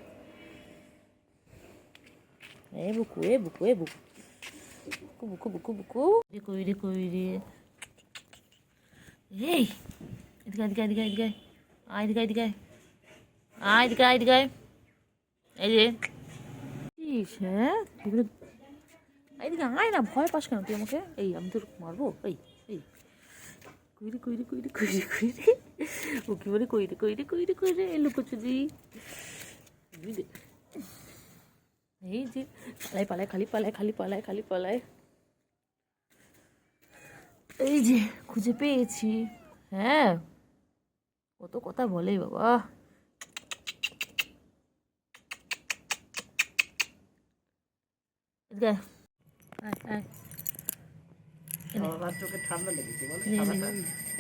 এ বুকু, এ বুকু, এ বুকু, বুকু বুকু বুকু, কই রে, কই রে, এই এদিকে এদিকে এদিকে এদিকে আয়, এদিকে এদিকে আয়, এদিকে আয়, এদিকে আয়, এই যে হ্যাঁ এইদিকে আয় না, ভয় পাস কেন তুই আমাকে? এই আমি তোর মারবো, এই এই কইরে কইরে কইরে কইরে কইরে, ও কি বলে কইরে কইরে কইরে কইরে, এই লুকোচুরি। এই যে পালায় পালায়, খালি পালায়, খালি পালায়, খালি পালায়। এই যে খুঁজে পেয়েছি, হ্যাঁ কত কথা বলে বাবা। এদিকে আয় আয়,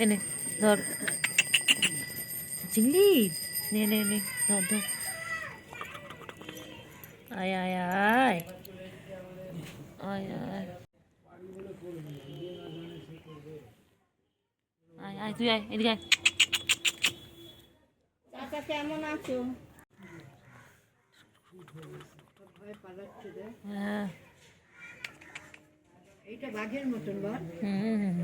এনে ধর চিংড়ি, নে নে নে ধর ধর, আয় আয় আয় আয় আয় আয় আয়, তুই আয় এদিকে আয়। চাচা কেমন আছো? হ্যাঁ এইটা বাঘের মতন বল, হুম,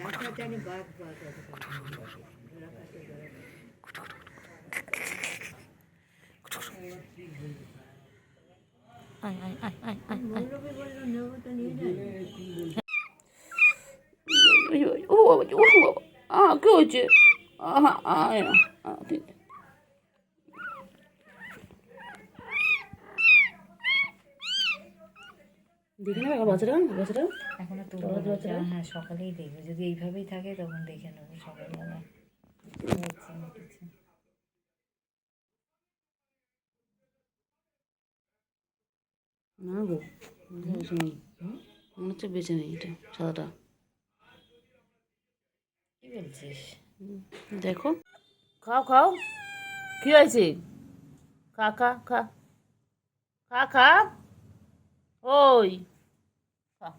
রাখা জানি বাঘ বাঘ। আয় আয় আয় আয় আয় আয়। মৌরবী বললো নেবো তো নিয়ে যায়। ও বাবা, ও বাবা, কি হয়েছে? আয় না, ঠিক আছে। দেখে নেবে বাচ্চাটা বাচ্চাটা এখনো তুলবো না, হ্যাঁ সকালেই দেখবো, যদি এইভাবেই থাকে তখন দেখে নেবো সকালবেলা হচ্ছে না কিছু। না গো বেছে নেই, মনে হচ্ছে বেছে নেই এটা সাদাটা। কি বলছিস? দেখো খাও খাও, কি হয়েছে? খা খা খা খা খা, ওই খা,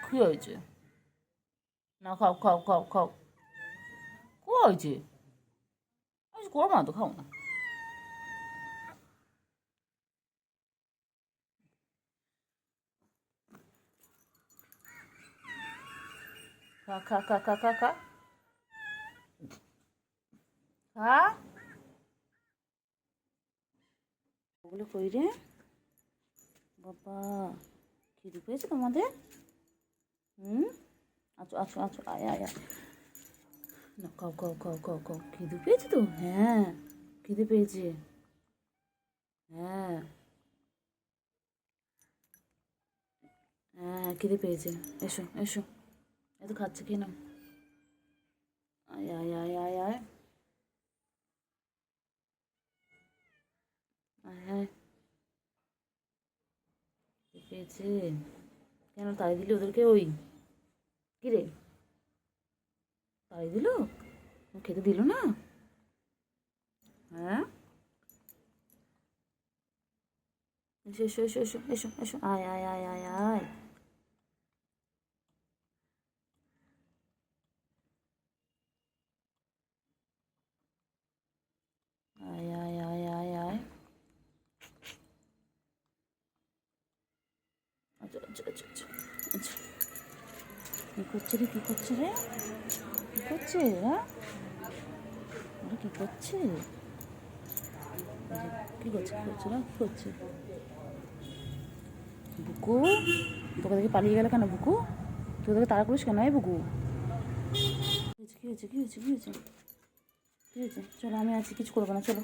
কি হয়েছে? না খাও খাও খাও খাও, কি হয়েছে? আজ করবো না তো, খাও না। খা খা খা খা খা খা খা, ওগুলো কই রে বাবা, খিদে পেয়েছে তোমাদের? আচ্ছা আচ্ছা আচ্ছা, আয় আয় আয়, না খাও খাও খাও খাও খাও, খিদে পেয়েছে তো? হ্যাঁ খিদে পেয়েছে, হ্যাঁ হ্যাঁ খিদে পেয়েছে, এসো এসো, এত খাচ্ছে কি না, আয় আয় আয় আয় আয় আয় আয়, খিদে পেয়েছে, কেন তাড়ি দিলি ওদেরকে? ওই কি রে, তাড়ি দিল? খেতে দিল না? হ্যাঁ এসো এসো এসো এসো এসো এসো, আয় আয় আয় আয় আয়, আয় আয় আয় আয় আয়, আচ্ছা আচ্ছা আচ্ছা আচ্ছা আচ্ছা, কী করছে রে, কী করছে রে, কী করছে হ্যাঁ, ওরা কী করছে, কী করছে কী করছে ওরা, কী করছে? বুকু, তোকে দেখে পালিয়ে গেল কেন বুকু? তুই তোকে তাড়া করিস কেন? এই বুকু, কী হয়েছে কী হয়েছে কী হয়েছে কী হয়েছে? চলো আমি আছি, কিছু করবে না, চলো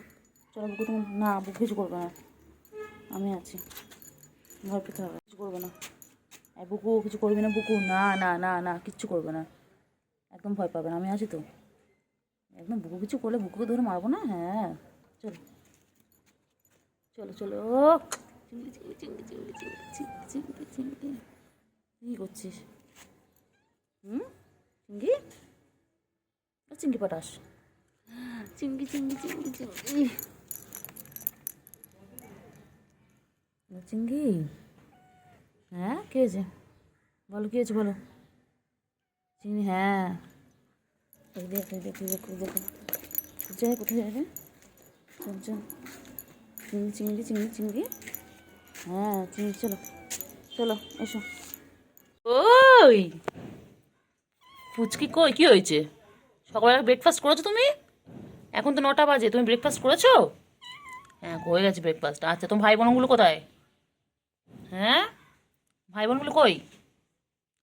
চলো বুকু, তুমি না বুকু কিছু করবে না, আমি আছি, ভয় পেতে হবে, কিছু করবে না। এই বুকু কিছু করবি না বুকু, না না না না কিচ্ছু করবে না, একদম ভয় পাবে না, আমি আছি তো, একদম বুকু কিছু করলে বুকুকে ধরে মারবো না, হ্যাঁ চলো চলো চলো, চিংড়ি চিংড়ি চিংড়ি চিংড়ি চিংড়ি চিংড়ি চিংড়ি, কী করছিস? চিংড়ি, চিংড়ি পটাস, চিংড়ি চিংড়ি চিংড়ি চিংড়ি, চিংড়ি, হ্যাঁ কী হয়েছে বলো, কী হয়েছে বলো? চিংড়ি, হ্যাঁ এই দেখো এই দেখো দেখো দেখো, কোথায় কোথায় যাবে? চিংড়ি চিংড়ি চিংড়ি চিংড়ি, হ্যাঁ চিংড়ি, চলো চলো এসো। ওই পুচকি কই, কি হয়েছে? সকালবেলা ব্রেকফাস্ট করেছো তুমি? এখন তো 9টা বাজে, তুমি ব্রেকফাস্ট করেছো? হ্যাঁ হয়ে গেছে ব্রেকফাস্ট। আচ্ছা তোমার ভাই বোনগুলো কোথায়? হ্যাঁ ভাই বোনগুলো কই?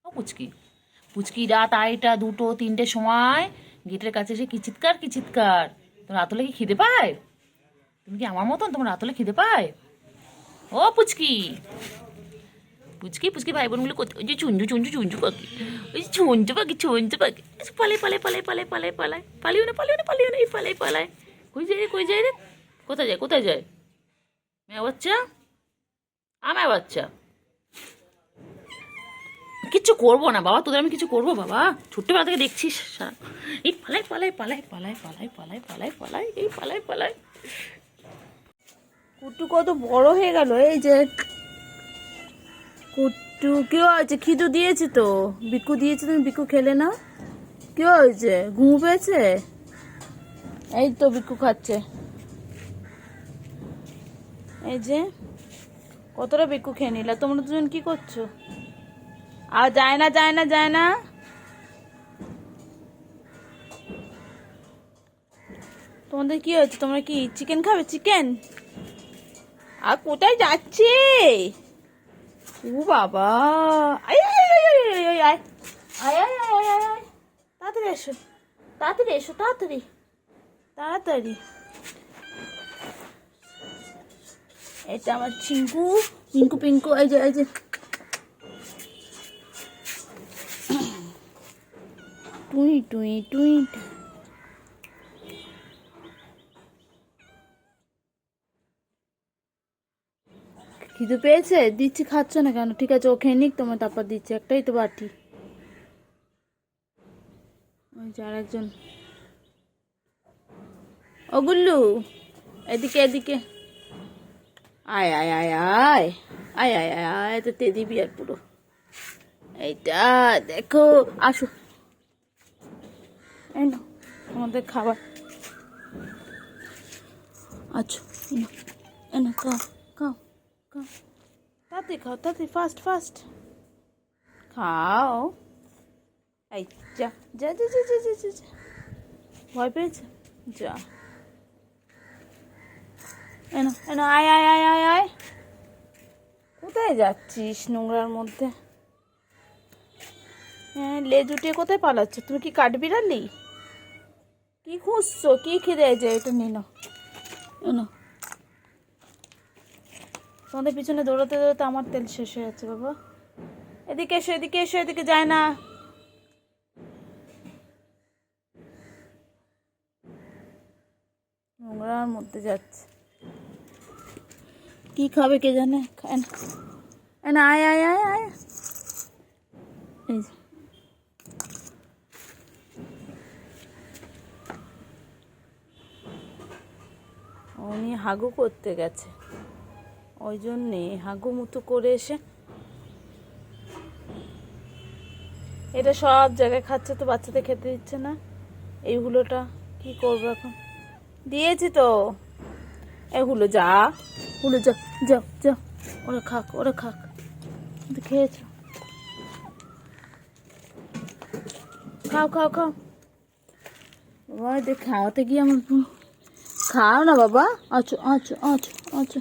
ও পুচকি, পুচকি রাত 2টা 2টো 3টের সময় গেটের কাছে এসে কি চিৎকার কি চিৎকার, তোমার রাত হলে কি খিদে পায়? তুমি কি আমার মতন, তোমার রাত হলে খিদে পায়? ও পুচকি, পুচকি পুচকি ভাই বোনগুলো কোথায়? ওই যে চুঞ্জু চুঞ্জু চুঞ্জু পাখি, ওই যে ছুঞ্চু পাখি ছুঞ্চু পাখি, পালাই পালাই পালাই পালাই পালাই পালাই, পালিও না পালিও না পালিও না, এই পালাই পালাই, কই যায় রে কই যায় রে, কোথায় যায় কোথায় যায়? মেয়ে বাচ্চা, আমার বাচ্চা, কিচ্ছু করবো না বাবা, তোদের আমি কিছু করবো বাবা, ছোট্টবেলা থেকে দেখছিস সারা, এই পালাই পালাই পালাই পালাই পালাই পালাই পালাই পালাই, এই পালাই পালাই। কুট্টু কত বড় হয়ে গেল, এই যে কুট্টু, কি হয়েছে? খিদু দিয়েছি তো, বিকু দিয়েছি, তুমি বিকু খেলে না, কি হয়েছে? ঘুম পেয়েছে? এই তো বিকু খাচ্ছে, এই যে কতটা বিকু খেয়ে নিলা। তোমরা দুজন কি করছো? আর যায় না যায় না যায় না, তোমাদের কি হয়েছে? তোমরা কি চিকেন খাবে? চিকেন? আর কোথায় যাচ্ছে? ও বাবা, আয় আয় আয় আয় আয় আয় আয় আয় আয় আয় আয় আয়, তাড়াতাড়ি এসো তাড়াতাড়ি এসো তাড়াতাড়ি তাড়াতাড়ি, এটা আমার চিঙ্কু, পিঙ্কু পিঙ্কু, এই যে টুই টুই টুই। খিদে পেয়েছে? দিচ্ছি, খাচ্ছ না কেন? ঠিক আছে, ও খেয়ে নিক, তোমার তারপর দিচ্ছি, একটাই তো বাটি। ওই যে আরেকজন, ও গুল্লু, এদিকে এদিকে আয় আয় আয় আয় আয় আয় আয় আয়, তো তেদি বিয়ার পুরো। এইটা দেখো, আসো, এই নাও আমাদের খাবার। আচ্ছা, এনো খাও খাও খাও, তাড়াতাড়ি খাও, তাড়াতাড়ি, ফাস্ট ফাস্ট খাও। এই যা যা যা যা যা যা যা, ভয় পেয়েছে? যা, এনো এনো, আয় আয় আয় আয় আয়। কোথায় যাচ্ছিস নোংরার মধ্যে? হ্যাঁ, লেজ উঠিয়ে কোথায় পালাচ্ছ? তুমি কি কাঠবিড়ালি? কি খুঁজছো? কি খিদে যে? এটা নিয়ে নাও, এনো। তোমাদের পিছনে দৌড়াতে দৌড়াতে আমার তেল শেষ হয়ে যাচ্ছে বাবা। এদিকে এসো, এদিকে এসো, এদিকে যায় না। নোংরার মধ্যে যাচ্ছে, কি খাবে কে জানে? খায় না, আয় আয় আয় আয়। এই যে, উনি হাগু করতে গেছে, ওই জন্যে হাগু মুতু করে এসে এটা সব জায়গায় খাচ্ছে, তো বাচ্চাদের খেতে দিচ্ছে না। এইগুলোটা কি করবো এখন? দিয়েছি তো, এগুলো যা, ওগুলো যা, যাও যাও, ওরা খাক, ওরা খাক। খেয়েছ? খাও খাও খাও বাবা, দেখ খাওয়াতে গিয়ে আমার খাও না বাবা। আচ্ছা আচ্ছা আচ্ছা আচ্ছা,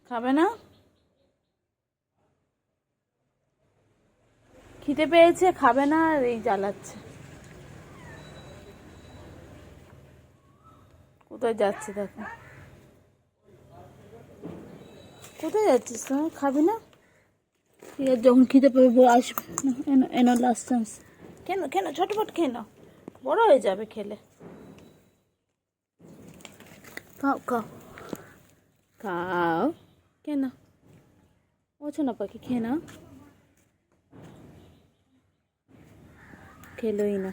খাবে না? খিদে পেয়েছে, খাবে না, আর এই জ্বালাচ্ছে। কোথায় যাচ্ছে দেখো, কোথায় যাচ্ছিস তুমি? খাবি না? ঠিক আছে, যখন খিদে পাবে আসবে। এনো এনো, লাস্ট চান্স। কেন কেন ঝটপট খেয়ে নাও, বড় হয়ে যাবে খেলে। খাও খাও খাও, কেন ওছো না পাখি, খেয়ে নাও। খেলোই না।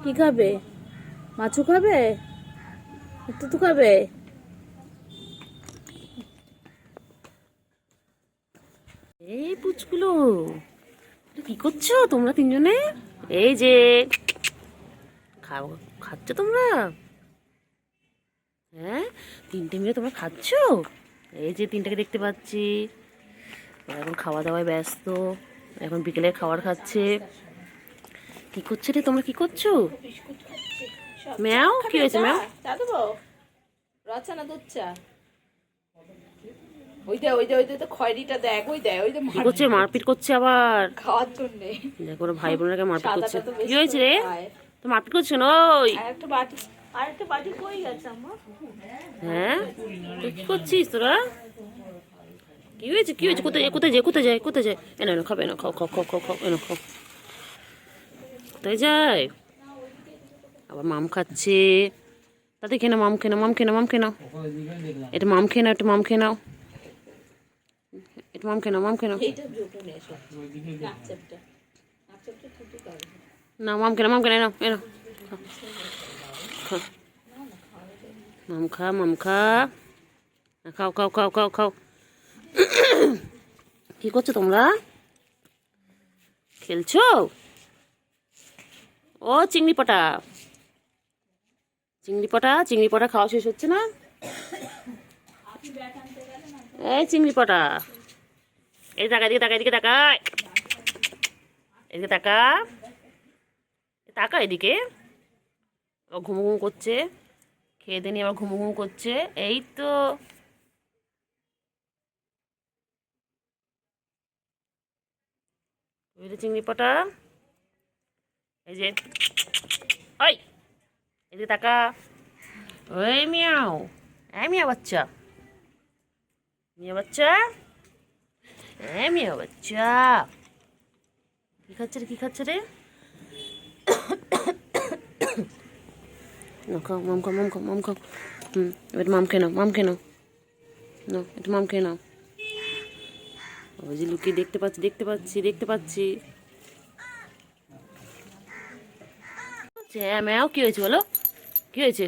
কি খাবে? মাছও খাবে? একটু তো খাবে। এই পুচকুলো, কি করছো তোমরা তিনজনে? এই যে খাও, খাচ্ছ তোমরা? হ্যাঁ, তিনটে মিলে তোমরা খাচ্ছ? এই যে তিনটাকে দেখতে পাচ্ছি, ওরা এখন খাওয়া দাওয়ায় ব্যস্ত, এখন বিকেলের খাবার খাচ্ছে। কি করছো রে তোমরা, কি করছো? ম্যাও, কি হয়েছে ম্যাও? রচনা দুধ চা, কি করছে? মারপিট করছে আবার খাওয়ার জন্য। দেখো ওরা ভাই বোনেরা মারপিট করছে। কি হয়েছে রে? তো মারপিট করছো না? ওই হ্যাঁ, তুই কি করছিস তোরা? কি হয়েছে? কি হয়েছে? কোথায় কোথায় যায়? কোথায় যায়? কোথায় যায়? এনো এনো, খাবে না? খাও খাও খাও খাও খাও, এনো খাও। কোথায় যায়? আবার মাম খাচ্ছে। তাতে খেয়ে নাও, মাম খেয়ে নাও, মাম খেয়ে নাও, মাম খেয়ে নাও। এটা মাম খেয়ে নাও, একটু মাম খেয়ে নাও, একটু মাম খেয়ে নাও, মাম খেয়ে নাও। না, মাম খেয়ে নাও, মাম খেয়ে নাও, এনো খাও। মাম খা, মাম খা, খাও খাও খাও খাও খাও। কি করছো তোমরা? খেলছো? ও চিংড়ি পটা, চিংড়ি পটা, চিংড়ি পটা খাওয়া শেষ হচ্ছে না? এই চিংড়ি পটা, এই টাকা, এদিকে টাকা, এদিকে টাকা, এদিকে টাকা। টাকা এদিকে ও ঘুমো ঘুমো করছে, খেয়ে দিয়ে নিয়ে আবার ঘুমো ঘুমো করছে। এই তো বুঝলি চিংড়ি পাটা, এই যে ওই এই যে টাকা, ওই মিয়াও, এই মিয়া বাচ্চা, মিয়া বাচ্চা, এই মিয়া বাচ্চা, কি খাচ্ছে রে, কি খাচ্ছে রে? খাও, মাম খাও, মাম খাও, মাম খাও। এবার মাম খেয়ে নাও, মাম খেয়ে নাও, নাও একটু মাম খেয়ে নাও। ওই যে লুকিয়ে দেখতে পাচ্ছি, দেখতে পাচ্ছি, দেখতে পাচ্ছি। হ্যাঁ ম্যাও, কি হয়েছে বলো, কি হয়েছে?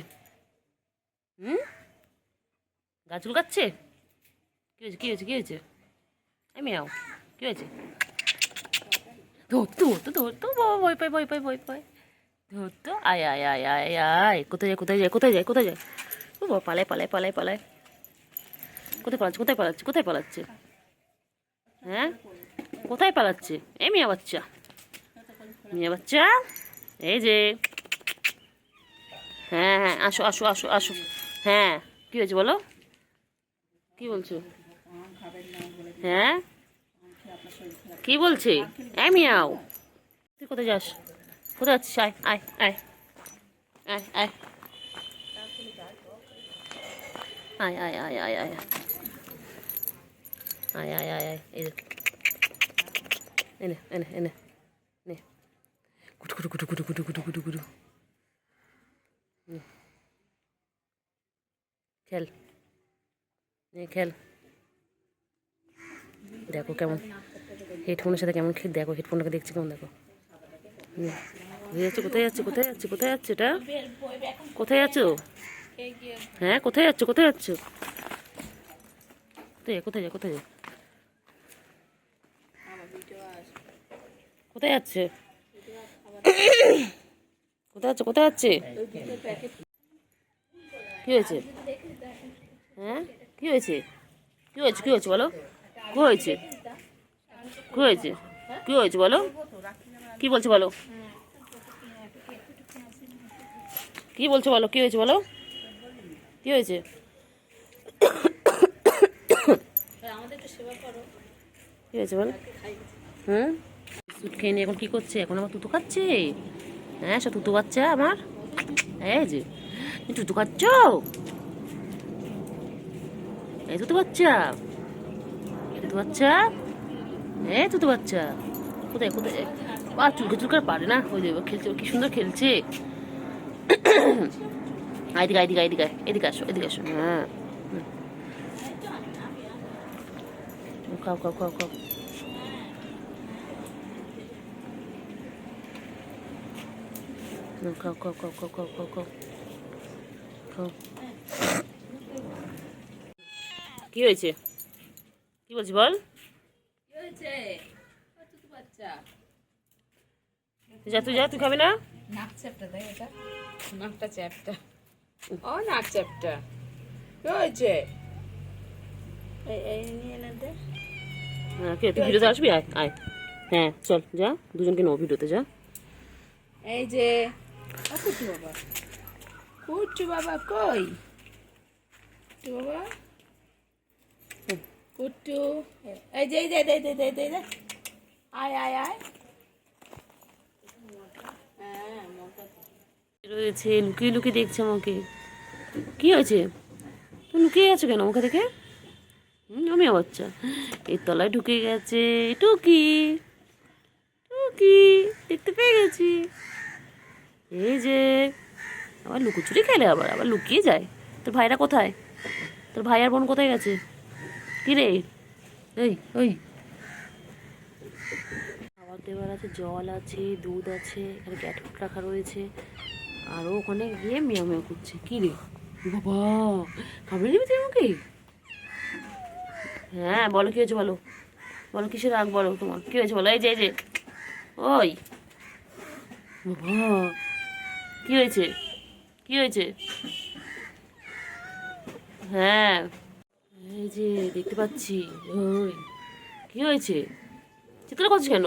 গাছ চুলকাচ্ছে? কি হয়েছে, কি হয়েছে, কি হয়েছে? এই ম্যাও, কি হয়েছে? ধরতো ধরতো ধরতো, বাবা ভয় পায়, ভয় পায়, ভয় পায়। ধরতো, আয় আয় আয় আয় আয়, কোথায় যায়, কোথায় যায়, কোথায় যায়, কোথায় যায়? ও বাবা, পালায় পালায় পালায় পালায়, কোথায় পালাচ্ছে, কোথায় পালাচ্ছে, কোথায় পালাচ্ছে? হ্যাঁ, কোথায় পালাচ্ছে? এই মিয়া বাচ্চা, মিয়া বাচ্চা, এই যে, হ্যাঁ হ্যাঁ, আসো আসো আসো আসো। হ্যাঁ, কি হয়েছে বলো, কি বলছো? হ্যাঁ, কি বলছে? এই মিয়াও, তুই কোথায় যাস, কোথায় যাচ্ছিস? আয় আয় আয় আয় আয় আয় আয় আয় আয় আয় আয় আয় আয় আয়, এই দেখ, এনে এনে এনে নে, কুটু কুটু কুটু কুটু কুটু কুটু কুটু কুটু, খেল, নে খেল। দেখো কেমন হেডফোনের সাথে কেমন খেল, দেখো হেডফোনটাকে দেখছি কেমন, দেখো। কোথায় যাচ্ছে, কোথায় যাচ্ছে, কোথায় যাচ্ছে, কোথায় যাচ্ছে এটা, কোথায় যাচ্ছ? হ্যাঁ, কোথায় যাচ্ছ, কোথায় যাচ্ছ? কোথায় কোথায় যা, কোথায় যা, কোথায় যাচ্ছে, কোথায় যাচ্ছে, কোথায় যাচ্ছে? কি হয়েছে? হ্যাঁ, কি হয়েছে, কি হয়েছে, কি হয়েছে বলো, কি হয়েছে, কি হয়েছে, কি হয়েছে বলো, কি বলছো বলো, কি বলছো বলো, কি হয়েছে বলো, কি হয়েছে? কি হয়েছে বলো? বিস্কুট খেয়ে নিয়ে এখন কি করছে? এখন আমার তুতু খাচ্ছে। হ্যাঁ, সব তুতু বাচ্চা আমার, এই যে তুতু খাচ্ছ, এই তুতু বাচ্চা, তুতু বাচ্চা, এই তুতু বাচ্চা, কোথায় কোথায়? আর চুলকে চুলকার পারে না, ওই যে খেলছে, কি সুন্দর খেলছে। এদিকে এদিকে এদিকে এদিকে আসো, এদিকে আসো। হ্যাঁ, খাও খাও খাও খাও, খাও খাও খাও খাও খাও খাও খাও খাও। কি হয়েছে, কি বলছি বল, যা তুই, যা তুই খাবি না। নাক চ্যাপটা দেয়, এটা নাকটা চ্যাপটা, ও নাক চ্যাপটা, কি হয়েছে? এই নিয়ে না দে। হ্যাঁ, কে তুই ভিডিওতে আসবি? আয় আয়, হ্যাঁ চল যা, দুজনকে নো ভিডিওতে যা। এই যে কুট্টু বাবা, কুট্টু বাবা কই, কুট্টু বাবা, কুট্টু, এই যে এই যে দে দে দে দে দে, আয় আয় আয়, রয়েছে, লুকিয়ে লুকিয়ে দেখছে আমাকে। কি হয়েছে, তুই লুকিয়ে গেছো কেন মুখে থেকে? আমি বাচ্চা, এর তলায় ঢুকে গেছে। টুকি, টুকি, দেখতে পেয়ে গেছি। এই যে আবার লুকোচুরি খেলে, আবার আবার লুকিয়ে যায়। তোর ভাইরা কোথায়, তোর ভাই আর বোন কোথায় গেছে? কি রে, এই ওই খাবার দেওয়ার আছে, জল আছে, দুধ আছে, এখানে ক্যাট ফুড রাখা রয়েছে। আরও ওখানে গিয়ে মেয়া মেয়া করছে। কি রে বাবা, খাবার নিবি তুই আমাকে? হ্যাঁ বলো, কি হয়েছে বলো, বলো কিসের রাগ, বলো তোমার কি হয়েছে বলো। এই যে এই যে, ওই বাবা, কি হয়েছে, কি হয়েছে? হ্যাঁ, এই যে দেখতে পাচ্ছি। ওই কি হয়েছে, চিৎকার করছিস কেন?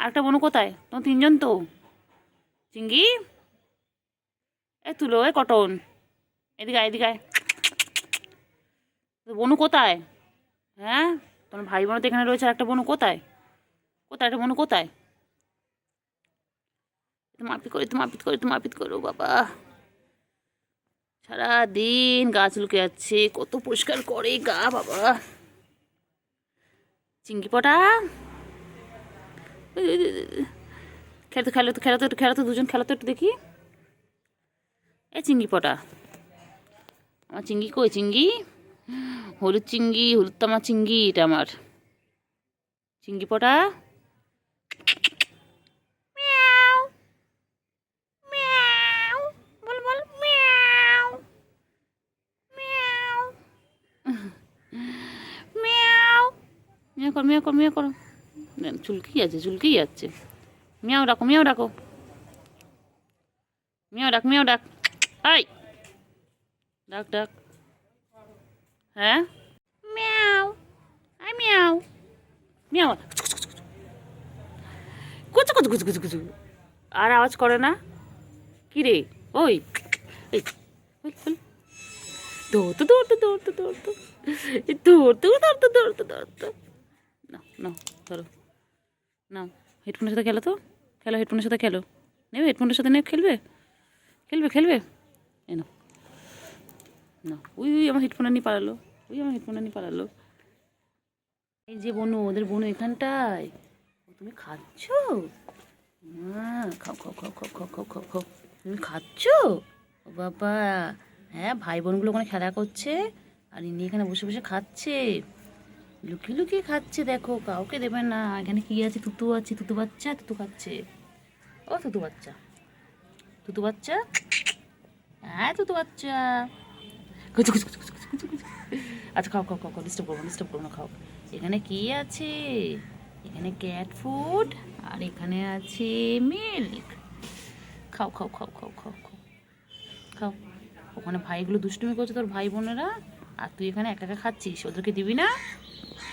আরেকটা বনু কোথায়? তোমার তিনজন তো। চিঙ্গি, এ তুলো, এ কটন, এদিকে আয়, এদিকে আয়। তো বনু কোথায়? হ্যাঁ, তোমার ভাই বোন তো এখানে রয়েছে, আর একটা বনু কোথায়? কোথায় একটা বনু কোথায়? মারপিট করো বাবা। সারাদিন গাছ লুকে যাচ্ছে, কত পরিষ্কার করে গা বাবা। চিঙ্গি পটা, খেলো তো দুজন, খেলো তো একটু দেখি। এ চিঙ্গি পটা, আমার চিঙ্গি কই? চিঙ্গি, হলুদ চিঙ্গি, হলুদ তামা চিঙ্গি, এটা আমার চিঙ্গি পটা। মিয়াও করো। চুলকি যাচ্ছে। মিয়াও ডাকো। মিয়াও ডাক। আই ডাক। হ্যাঁ, মিয়াও, আই মিয়াও। কুচু। আর আওয়াজ করে না কি রে? ওই দৌড়তো। না ধরো, না হেডফোনের সাথে খেলো তো। হেডফোনের সাথে খেলো। নেবে হেডফোনের সাথে নেবে, খেলবে। এ না, ওই আমার হেডফোনে নিয়ে পালালো। এই যে বনু, ওদের বনু এখানটায়। তুমি খাচ্ছ? খাও। তুমি খাচ্ছ? ও বাবা, হ্যাঁ, ভাই বোনগুলো ওখানে খেলা করছে, আর ইনি এখানে বসে খাচ্ছে। লুকিয়ে খাচ্ছে, দেখো, কাউকে দেবে না। এখানে কি আছে? তুতু আছে, তুতু খাচ্ছে। ও তুতু বাচ্চা, হ্যাঁ তুতু বাচ্চা। আচ্ছা খাও, ডিস্টার্ব করবো না, খাও। এখানে কি আছে? এখানে ক্যাট ফুড, আর এখানে আছে মিল্ক। খাও। ওখানে ভাইগুলো দুষ্টুমি করছে, তোর ভাই বোনেরা, আর তুই এখানে একা খাচ্ছিস। ওদেরকে দিবি না?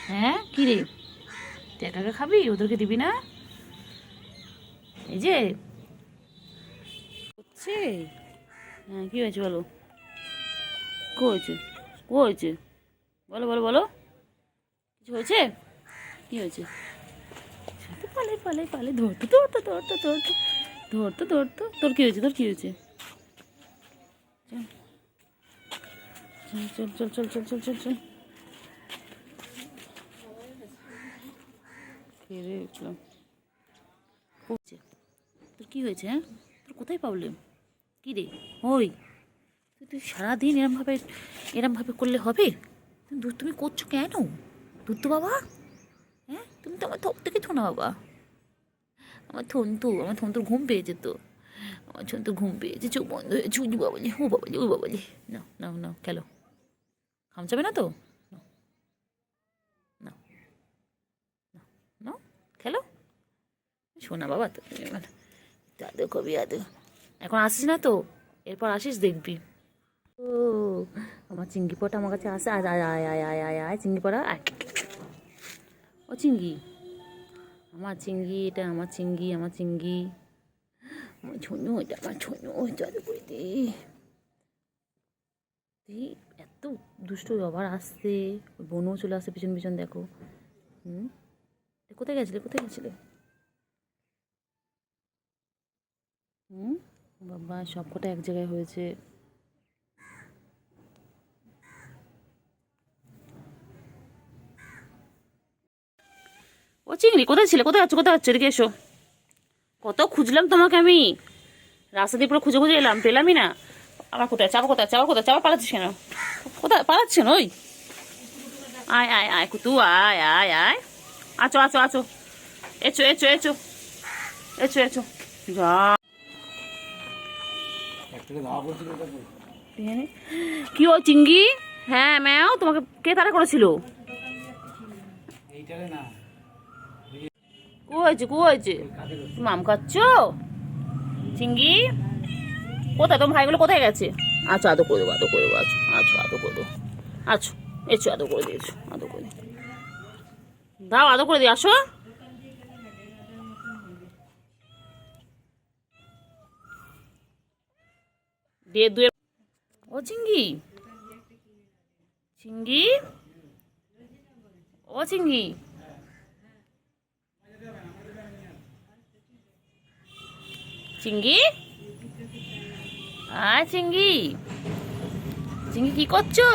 হ্যাঁ, কি রে, তুই একা খাবি? ওদেরকে দিবি না? এই যে হচ্ছে, হ্যাঁ, কি হয়েছে বলো? কি হয়েছে? বলো, কিছু হয়েছে? কি হয়েছে? পালে ধরতো। তোর কি হয়েছে? চল। খেয়ে উঠলাম। তোর কি হয়েছে? হ্যাঁ, তোর কোথায় প্রবলেম? কি রে? ওই তুই সারাদিন এরমভাবে করলে হবে? তুমি করছো কেন? তো বাবা, হ্যাঁ, তুমি তো আমার থপ থেকে না বাবা। আমার থন্তুর ঘুম পেয়েছে তো। চোখ বন্ধ হয়েছে। ও বাবালি। না, খেলো। খামচাবে না তো? না, খেলো। শোনা বাবা, তো দাদু কবি দাদু, এখন আসিস না তো, এরপর আসিস দেখবি। ও আমার চিঙ্গি পটা আমার কাছে আসে। আয় চিঙ্গি পটা, আয়। ও চিঙ্গি, আমার চিঙ্গি, এটা আমার চিঙ্গি। আমার ছোনু, এটা আমার ছোনু। দাদু করে দে। এত দুষ্ট, আবার আসছে। ওই বোনও চলে আসছে পিছন, দেখো। কোথায় গেছিলে? বাবা, সব কটা এক জায়গায় হয়েছে। ও চিংড়ি, কোথায় যাচ্ছ? এদিকে এসো। কত খুঁজলাম তোমাকে আমি, রাস্তা দিয়ে পুরো খুঁজে এলাম, পেলামই না। আমার কোথায় চাপা পালাচ্ছিস কেন? কোথায় পালাচ্ছেন? ওই আয় কুতু, আয়। আছো। এসো। যা কি ও চিঙ্গি? হ্যাঁ ম্যাও, তোমাকে কে তাড়া করেছিল? কু হয়েছে? তুমি আম খাচ্ছ? চিঙ্গি কোথায়? তোমার ভাইগুলো কোথায় গেছে? আচ্ছা, আদর করে দেবো। আদর করে দিয়েছো। দাও, আদর করে দিই। আসো। দেড় দুয়ে ও চিঙ্গি চিঙ্গি ও চিঙ্গি চিঙ্গি চিঙ্গি চিঙ্গি কি করছো?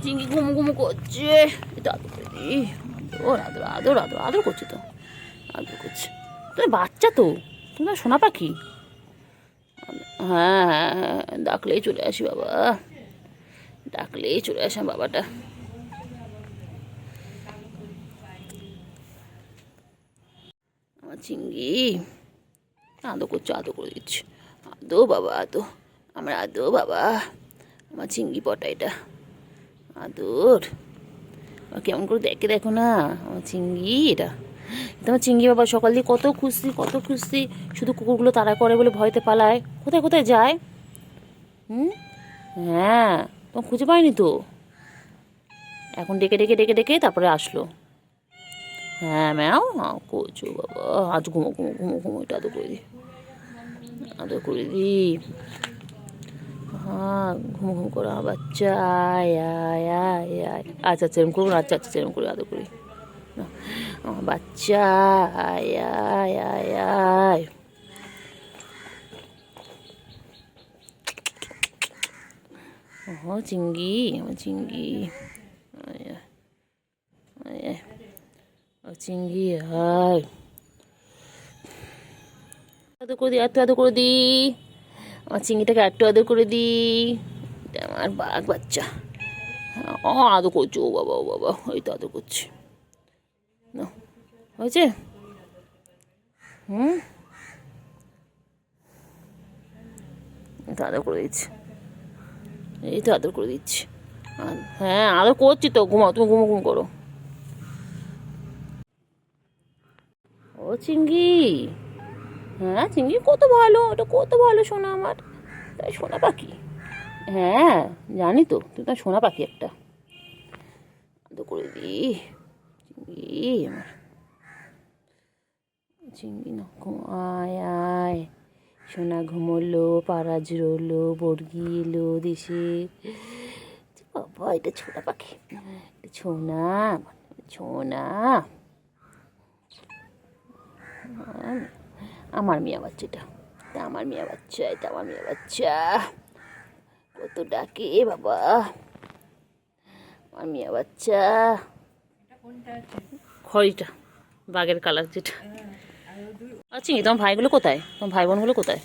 চিঙ্গি ঘুমু ঘুমু করছে। আদর করে দি, আদর আদর আদর আদর করছে তো, আদর করছে। তুমি বাচ্চা তো, তুমি তো সোনা পাখি। হ্যাঁ হ্যাঁ হ্যাঁ, ডাকলেই চলে আসি বাবা, ডাকলেই চলে আসা বাবাটা। আমার চিঙ্গি আদর করছে, আদর করে দিচ্ছে। আদো বাবা আদো, আমার আদো বাবা, আমার চিঙ্গি পটা এটা আদর। কেমন করে দেখে দেখো না আমার চিঙ্গি, এটা তোমার চিঙ্গি বাবা। সকাল দিয়ে কত খুশি কত খুশি, শুধু কুকুরগুলো তাড়া করে বলে ভয়তে পালায়। কোথায় কোথায় যায়? হ্যাঁ, তোমার খুঁজে পাইনি তো, এখন ডেকে ডেকে ডেকে ডেকে তারপরে আসলো। হ্যাঁ ম্যাও করছো বাবা, আজ ঘুমো ঘুমো ঘুমো ঘুমো, এটা আদর করে দিই, আদর করে দিই। হ্যাঁ ঘুম ঘুম করো আমার বাচ্চা, আয় আয় আয় আয়। আচ্ছা আচ্ছা এরকম করবো না, আচ্ছা আচ্ছা এরকম করে আদর করি। আমার বাচ্চা আয় আয় আয় আয়। ও চিঙ্গি, আমার চিঙ্গি, আয় আয় আয়, ও চিঙ্গি আয়। আদর করে দিই, আদর করে দিই, আমার চিংড়িটাকে একটু আদর করে দিই। আমার বাঘ বাচ্চা আদর করছে। ও বাবা ও বাবা, ওই তো আদর করছে না, হয়েছে। তো আদর করে দিচ্ছি, এই তো আদর করে দিচ্ছি। হ্যাঁ আদর করছি তো, ঘুমাও তুমি, ঘুমো ঘুম করো। ও চিঙ্গি, হ্যাঁ চিঙ্গি কত ভালো, ওটা কত ভালো সোনা আমার, তাই সোনা পাখি। হ্যাঁ জানি তো, তুই তো সোনা পাখি একটা। আদর করে দি চিঙ্গি, আমার চিঙ্গি না, আয় আয় সোনা ঘুমোলো, পাড়া জুড়োলো, বর্গি এলো দেশে। বাবা এটা ছোনা পাখি, ছোনা ছোনা আমার মিয়া বাচ্চাটা, আমার মিয়া বাচ্চা, এটা আমার মিয়া বাচ্চা। কত ডাকে বাবা আমার মিয়া বাচ্চা। খড়িটা বাঘের কালার যেটা। আচ্ছা তোমার ভাইগুলো কোথায়, তোমার ভাই বোনগুলো কোথায়?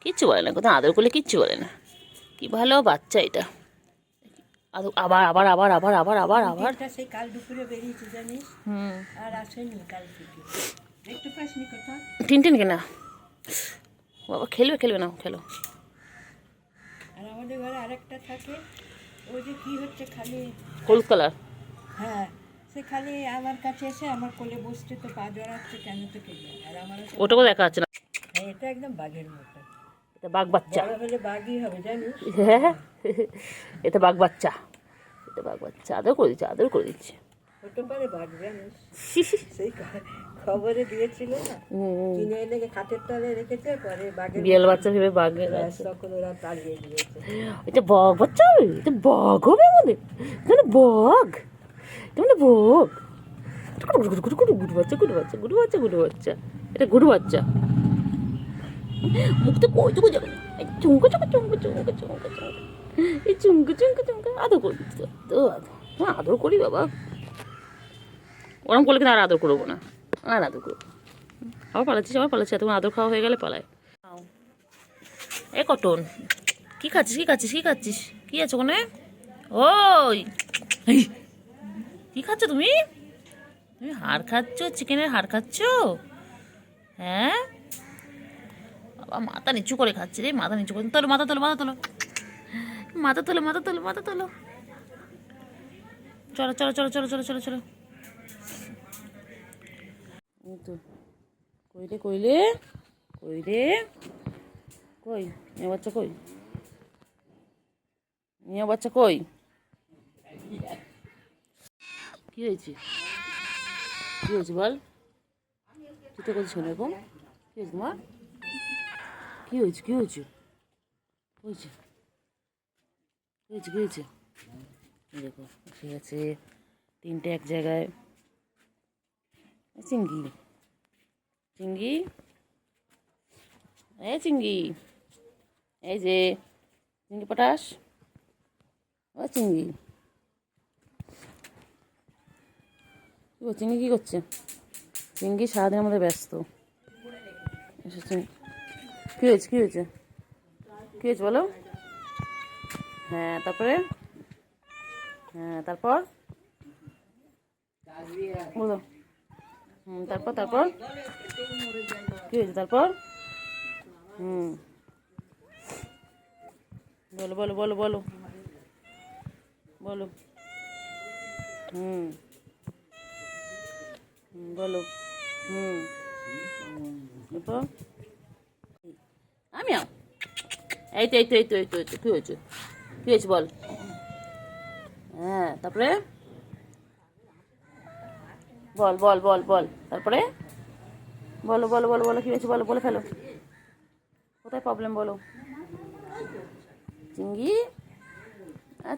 কিচ্ছু বলে না, কোথাও আদর করলে কিচ্ছু বলে না। কি ভালো বাচ্চা এটা। আবার আবার আবার আবার আবার আবার আবার সেই কাল দুপুরে বেরিয়েছি জানিস, আর আসেনি কাল থেকে। দেখতে পাসনি কোথাও? টিনটিন কেনা বাবা, খেলবে খেলবে না, খেলো। আর আমাদের ঘরে আরেকটা থাকে, ওই যে কি হচ্ছে খালি হলুদ কালার। হ্যাঁ, সে খালি আমার কাছে এসে আমার কোলে বসছে, তো পা জড়াচ্ছে কেন তো কে জানে। আর আমার ওটাকেও দেখা যাচ্ছে না, এটা একদম বাঘের মতো। এটা বাঘ বাচ্চা, বড় হলে বাঘই হবে জানিস। হ্যাঁ এটা বাঘ বাচ্চা, এটা বাঘ বাচ্চা। আদর করে দিচ্ছে, আদর করে দিচ্ছে। হতে পারে বাঘ জানিস, সেই খবরে দিয়েছিল না, কিনে এনে খাটের তলে রেখেছে, পরে বাঘের বিড়াল বাচ্চা ভেবে বাঘের, তখন ওরা তাড়িয়ে দিয়েছে। এটা বাঘ বাচ্চা হবে, এটা বাঘ হবে আমাদের, মানে বাঘ, মানে বাঘ। গুরু বাচ্চা গুরু বাচ্চা গুরু বাচ্চা গুরু বাচ্চা, এটা গুরু বাচ্চা। মুখতে কইটুকু যাবে না, চুমকা চুমকা চুমকা চুমকা চুমকা চুমকা, এই চুমকা চুমকা চুমকা আদর করে দিচ্ছে তো। হ্যাঁ আদর করি বাবা, ওরম করলে কিন্তু আর আদর করবো না, আর আদর করবো। আবার পালাচ্ছিস, আবার পালাচ্ছি, এতক্ষণ আদর খাওয়া হয়ে গেলে পালায়। এ কটন কি খাচ্ছিস, কি খাচ্ছিস, কি খাচ্ছিস, কি আছে ওখানে? ওই কি খাচ্ছ তুমি? তুমি হাড় খাচ্ছ, চিকেনের হাড় খাচ্ছ? হ্যাঁ বাবা মাথা নিচু করে খাচ্ছে রে, মাথা নিচু করে তোলো, মাথা তোলো, মাথা তোলো, মাথা তোলো, মাথা তোলো, মাথা তোলো। চলো চলো চলো চলো চলো চলো চলো। কইলে কইলে কইলে কই মেয়ে বাচ্চা, কই মেয়ে বাচ্চা, কই কি হয়েছে, কি হয়েছে বল? তুই তো করছিস এরকম, কি হয়েছে তোমার? কি হয়েছে, কি হয়েছে, হয়েছে হয়েছে হয়েছে দেখো ঠিক আছে, তিনটে এক জায়গায়। চিঙ্গি চিঙ্গি চিঙ্গি, এই যে চিঙ্গি পটাশ, ও চিঙ্গি চিঙ্গি কী করছে? চিঙ্গি সারাদিনের মধ্যে ব্যস্ত। কী হয়েছে কী হয়েছে কী হয়েছে বলো? হ্যাঁ তারপরে, হ্যাঁ তারপর বলো। তারপর তারপর কী হয়েছে তারপর? বলো বলো বলো বলো বলো। বলো। তারপর আমি এই তো এই তো এই তো এই তো এই তো কী হয়েছে কী হয়েছে বল? হ্যাঁ তারপরে বল বল বল বল তারপরে বলো বলো বলো বলো কী হয়েছে বলো, বলে ফেলো। কোথায় প্রবলেম বলো? চিঙ্গি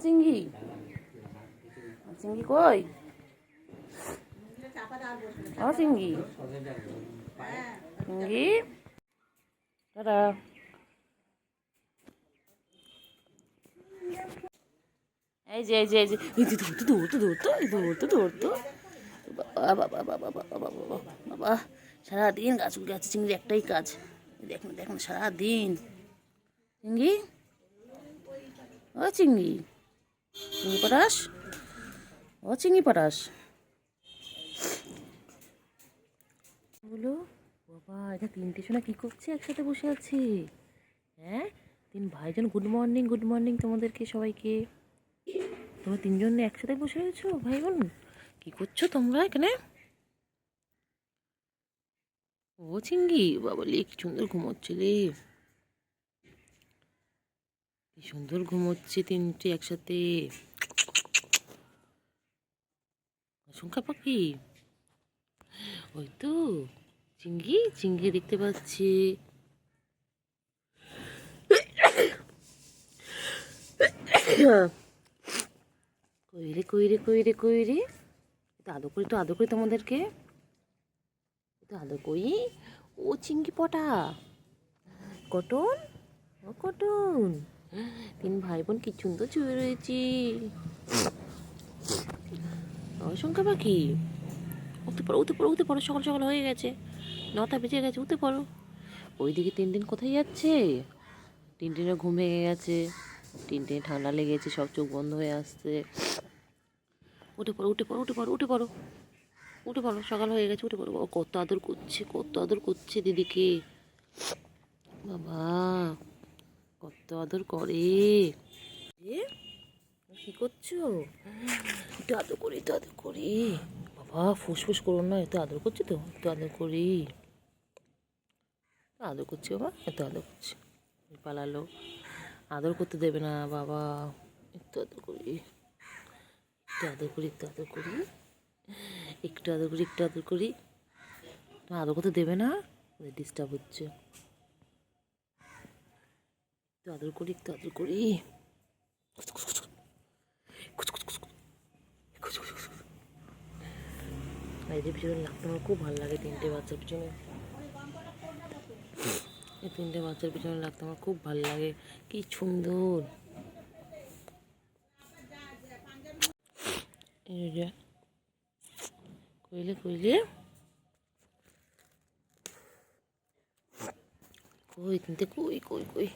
চিঙ্গি চিঙ্গি কই? ও চিঙ্গি চিঙ্গি দাদা এই যে এই যে এই যে ধরতো ধরতো ধরতো ধরতো ধরতো। বাবা বাবা বাবা বাবা বাবা বাবা, সারাদিন গাছ গাছে চিংড়ি একটাই কাজ। দেখুন দেখুন সারাদিন চিংড়ি, ও চিংড়ি চিংড়ি পটাশ, ও চিংড়ি পটাশ বলো। বাবা এটা তিনটে শোনা কী করছে একসাথে বসে আছে? হ্যাঁ তিন ভাইজন গুড মর্নিং তোমাদেরকে সবাইকে। তোমরা তিনজন একসাথে বসে রয়েছো ভাই বোন, কী করছো তোমরা এখানে? ও চিঙ্গি বাবা লে কি সুন্দর ঘুমোচ্ছে রে, কি সুন্দর ঘুমোচ্ছে তিনটে একসাথে। সংখ্যা পাখি ওই তো চিঙ্গি চিঙ্গি দেখতে পাচ্ছি। কইরে কইরে কইরে কইরে তো আদর করি তোমাদেরকে, তো আদর করি। ও চিঙ্গি পটা কটন, ও কটন তিন ভাই বোন কি সুন্দর শুয়ে রয়েছি। সংখ্যা পাখি উঠতে পারো উঠতে পারো উঠতে পারো, সকাল সকাল হয়ে গেছে, 9টা বেজে গেছে, উঠতে পারো। ওইদিকে টিনটিন কোথায় যাচ্ছে? টিনটিনের ঘুম ভেঙে গেছে, টিনটিনে ঠান্ডা লেগেছে, সব চোখ বন্ধ হয়ে আসছে। উঠে পড়ো উঠে পড়ো উঠে পড়ো উঠে পড়ো উঠে পড়ো, সকাল হয়ে গেছে, উঠে পড়ো। ও কত আদর করছে দিদিকে, বাবা কত আদর করে। কি করছো? একটু আদর করি একটু আদর করি, বাবা ফুসফুস করো না, এত আদর করছি তো একটু আদর করি। আদর করছি বাবা, এত আদর করছি। পালালো, আদর করতে দেবে না বাবা, একটু আদর করি একটু আদর করি একটু আদর করি একটু আদর করি একটু আদর করি। তোমার আদর করতে দেবে না, ওদের ডিস্টার্ব হচ্ছে। একটু আদর করি একটু আদর করি। এদের পিছনে লাগতে আমার খুব ভালো লাগে, তিনটে বাচ্চার পিছনে, এই তিনটে বাচ্চার পিছনে লাগতে আমার খুব ভালো লাগে, কি সুন্দর। কইলে কইলে কই তিনটে কই কই কই,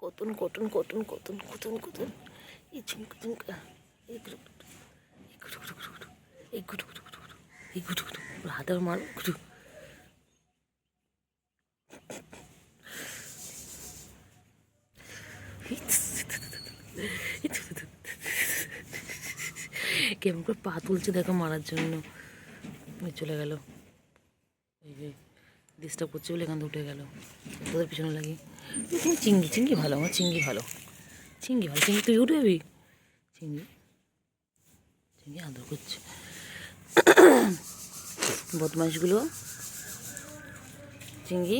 cotton cotton cotton cotton cotton cotton, এই ঝুমকা ঝুমকা, এই গুটু গুটু এই গুটু গুটু গুটু এই গুটু গুটু গুটু এই গুটু গুটু, হাতের মার গুটু। কেমন করে পা তুলছে দেখো মারার জন্য, চলে গেল। এই যে ডিস্টার্ব করছে বলে এখান থেকে উঠে গেল, তোদের পিছনে লাগি। চিঙ্গি চিঙ্গি ভালো, আমার চিঙ্গি ভালো, চিঙ্গি ভালো। চিঙ্গি তুই উঠে যাবি, চিঙ্গি চিঙ্গি আদর করছে। বদমাইশগুলো চিঙ্গি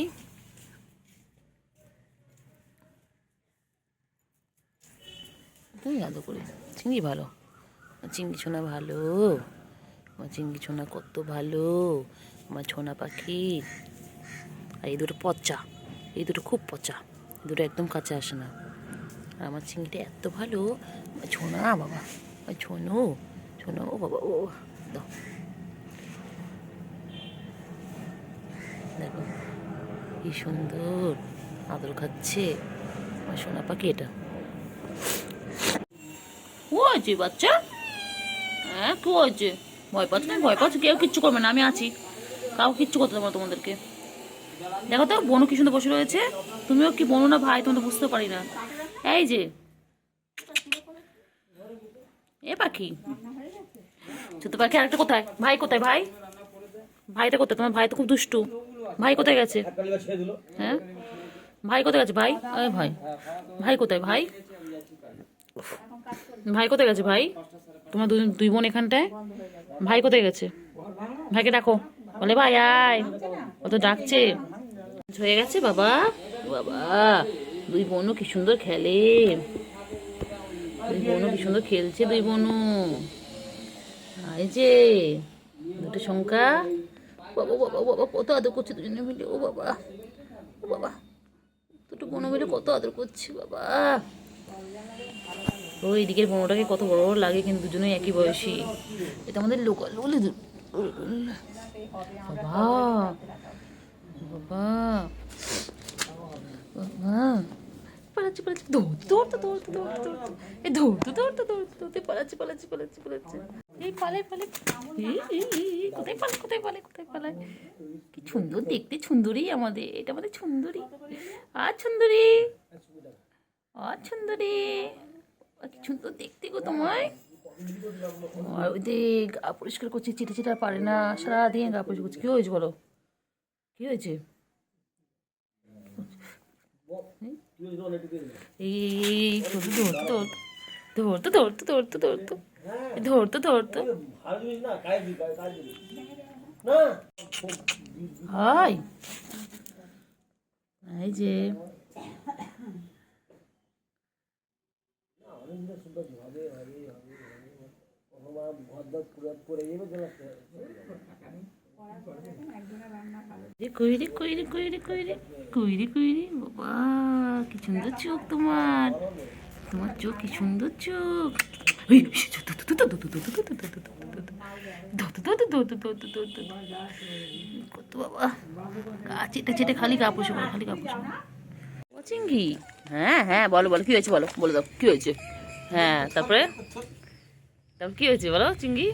তুমি আদর করি। চিংড়ি ভালো, চিংড়ি ছোনা ভালো, আমার চিংড়ি ছোনা কত ভালো, আমার ছোনা পাখি। আর এই দুটো পচা, এই দুটো খুব পচা, এই দুটো একদম কাছে আসে না। আর আমার চিংড়িটা এত ভালো, আমার ছোনা বাবা, আমার ছোনো ছোনো, ও বাবা ও দাও, দেখো কি সুন্দর আদর খাচ্ছে আমার সোনা পাখি। এটা ও আছে বাচ্চা, হ্যাঁ কি হয়েছে? ভয় পাচ্ছ না? ভয় পাচ্ছ? কেউ কিচ্ছু করবে না, আমি আছি, কাউ কিচ্ছু করতে দেবো না তোমাদেরকে। দেখো তো বোনও কি সুন্দর বসে রয়েছে। তুমিও কি বোনো না ভাই, তোমাদের বুঝতে পারি না। এই যে এ পাখি, ছোট পাখি আরেকটা কোথায়? ভাই কোথায়? ভাই, ভাইটা কোথায়? তোমার ভাই তো খুব দুষ্টু। ভাই কোথায় গেছে? হ্যাঁ ভাই কোথায় গেছে? ভাই, আরে ভাই, ভাই কোথায়? ভাই, ভাই কোথায় গেছে? ভাই, তোমার দুই বোন এখানটায়, ভাই কোথায় গেছে? ভাইকে ডাকো, বলে ভাই আয়, ও তো ডাকছে। হয়ে গেছে বাবা, বাবা দুই বোনও কি সুন্দর খেলে, দুই বোনও কি সুন্দর খেলছে, দুই বোনও। এই যে দুটো সংখ্যা, বাবা বাবা বাবা কত আদর করছে দুজনে মিলে, ও বাবা, ও বাবা দুটো বোন মিলে কত আদর করছে বাবা। ও এদিকের বোনটাকে কত বড় বড় লাগে, কিন্তু দুজনেই একই বয়সী। এটা আমাদের লোকাল বলে বাবা, বাবা বাবা পালাচ্ছে পালাচ্ছে, দৌড়তে দৌড়তে দৌড়তে দৌড়তে দৌড়তে, এই দৌড়তে দৌড়তে দৌড়তে দৌড়তে পালাচ্ছে পালাচ্ছে পালাচ্ছে পালাচ্ছে, এই পালে পালে, কোথায় পালে কোথায় পালে কোথায় পালায়। কি সুন্দর দেখতে, সুন্দরী আমাদের, এটা আমাদের সুন্দরী। আর সুন্দরী, আর সুন্দরী, কি সুন্দর দেখতে গো তোমায়। আর ওই দেখ গা পরিষ্কার করছে, চিঠি চিঠা পারে না, সারাদিন গা পরিষ্কার করছে। কি হয়েছে বলো, কি হয়েছে? এই ধরতে ধরতে ধরতে ধরতে ধরতে ধরতে ধরতে হাই, এই যে কইরে কইরে কইরে কইরে কইরে কইরে, বাবা কি সুন্দর চোখ তোমার, তোমার চোখ কি সুন্দর চোখ। কত বাবা গা চেটে চেটে খালি গা পুষে, খালি গা পুষে। ও চিংড়ি, হ্যাঁ হ্যাঁ বলো বলো কি হয়েছে, বলো বলে দাও কি হয়েছে। হ্যাঁ তারপরে, তারপর কি হয়েছে বলো চিংড়ি,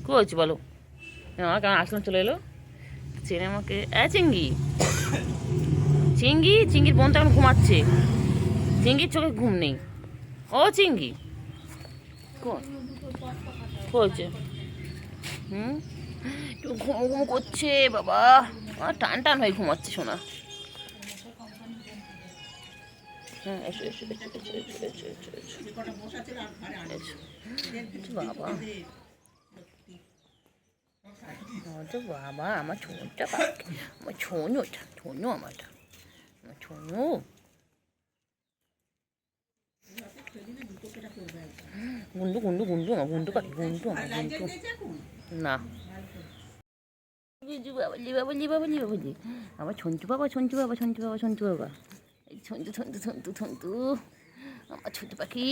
কি হয়েছে বলো। আমার কেমন আসলাম চলে এলো, চেনে আমাকে। চিংড়ি, চিংড়ি, চিংড়ির বোন তো এখন ঘুমাচ্ছে, চিংড়ির চোখে ঘুম নেই। ও চিংড়ি হয়েছে, একটু ঘুমো ঘুমো করছে বাবা, টান টান হয়ে ঘুমাচ্ছে শোনা। হ্যাঁ এসো এসো এসো এসো এসো এসো এসো এসো এসো বাবা, বাবা আমার ছোনটা পাখি, আমার ছোনোটা, ছোনো আমারটা, আমার ছোনো। গুন্ডু গুন্ডু গুন্ডু, আমার গুন্ডু পাখি, গুন্ডু আমার গুন্ডু না। বাবালি বাবালি বাবালি বাবালি, আমার ছন্তু বাবা, ছন্তু বাবা, ছন্তু বাবা, ছন্তু বাবা, এই ছন্তু ছন্তু ছন্তু ছন্তু, আমার ছোট পাখি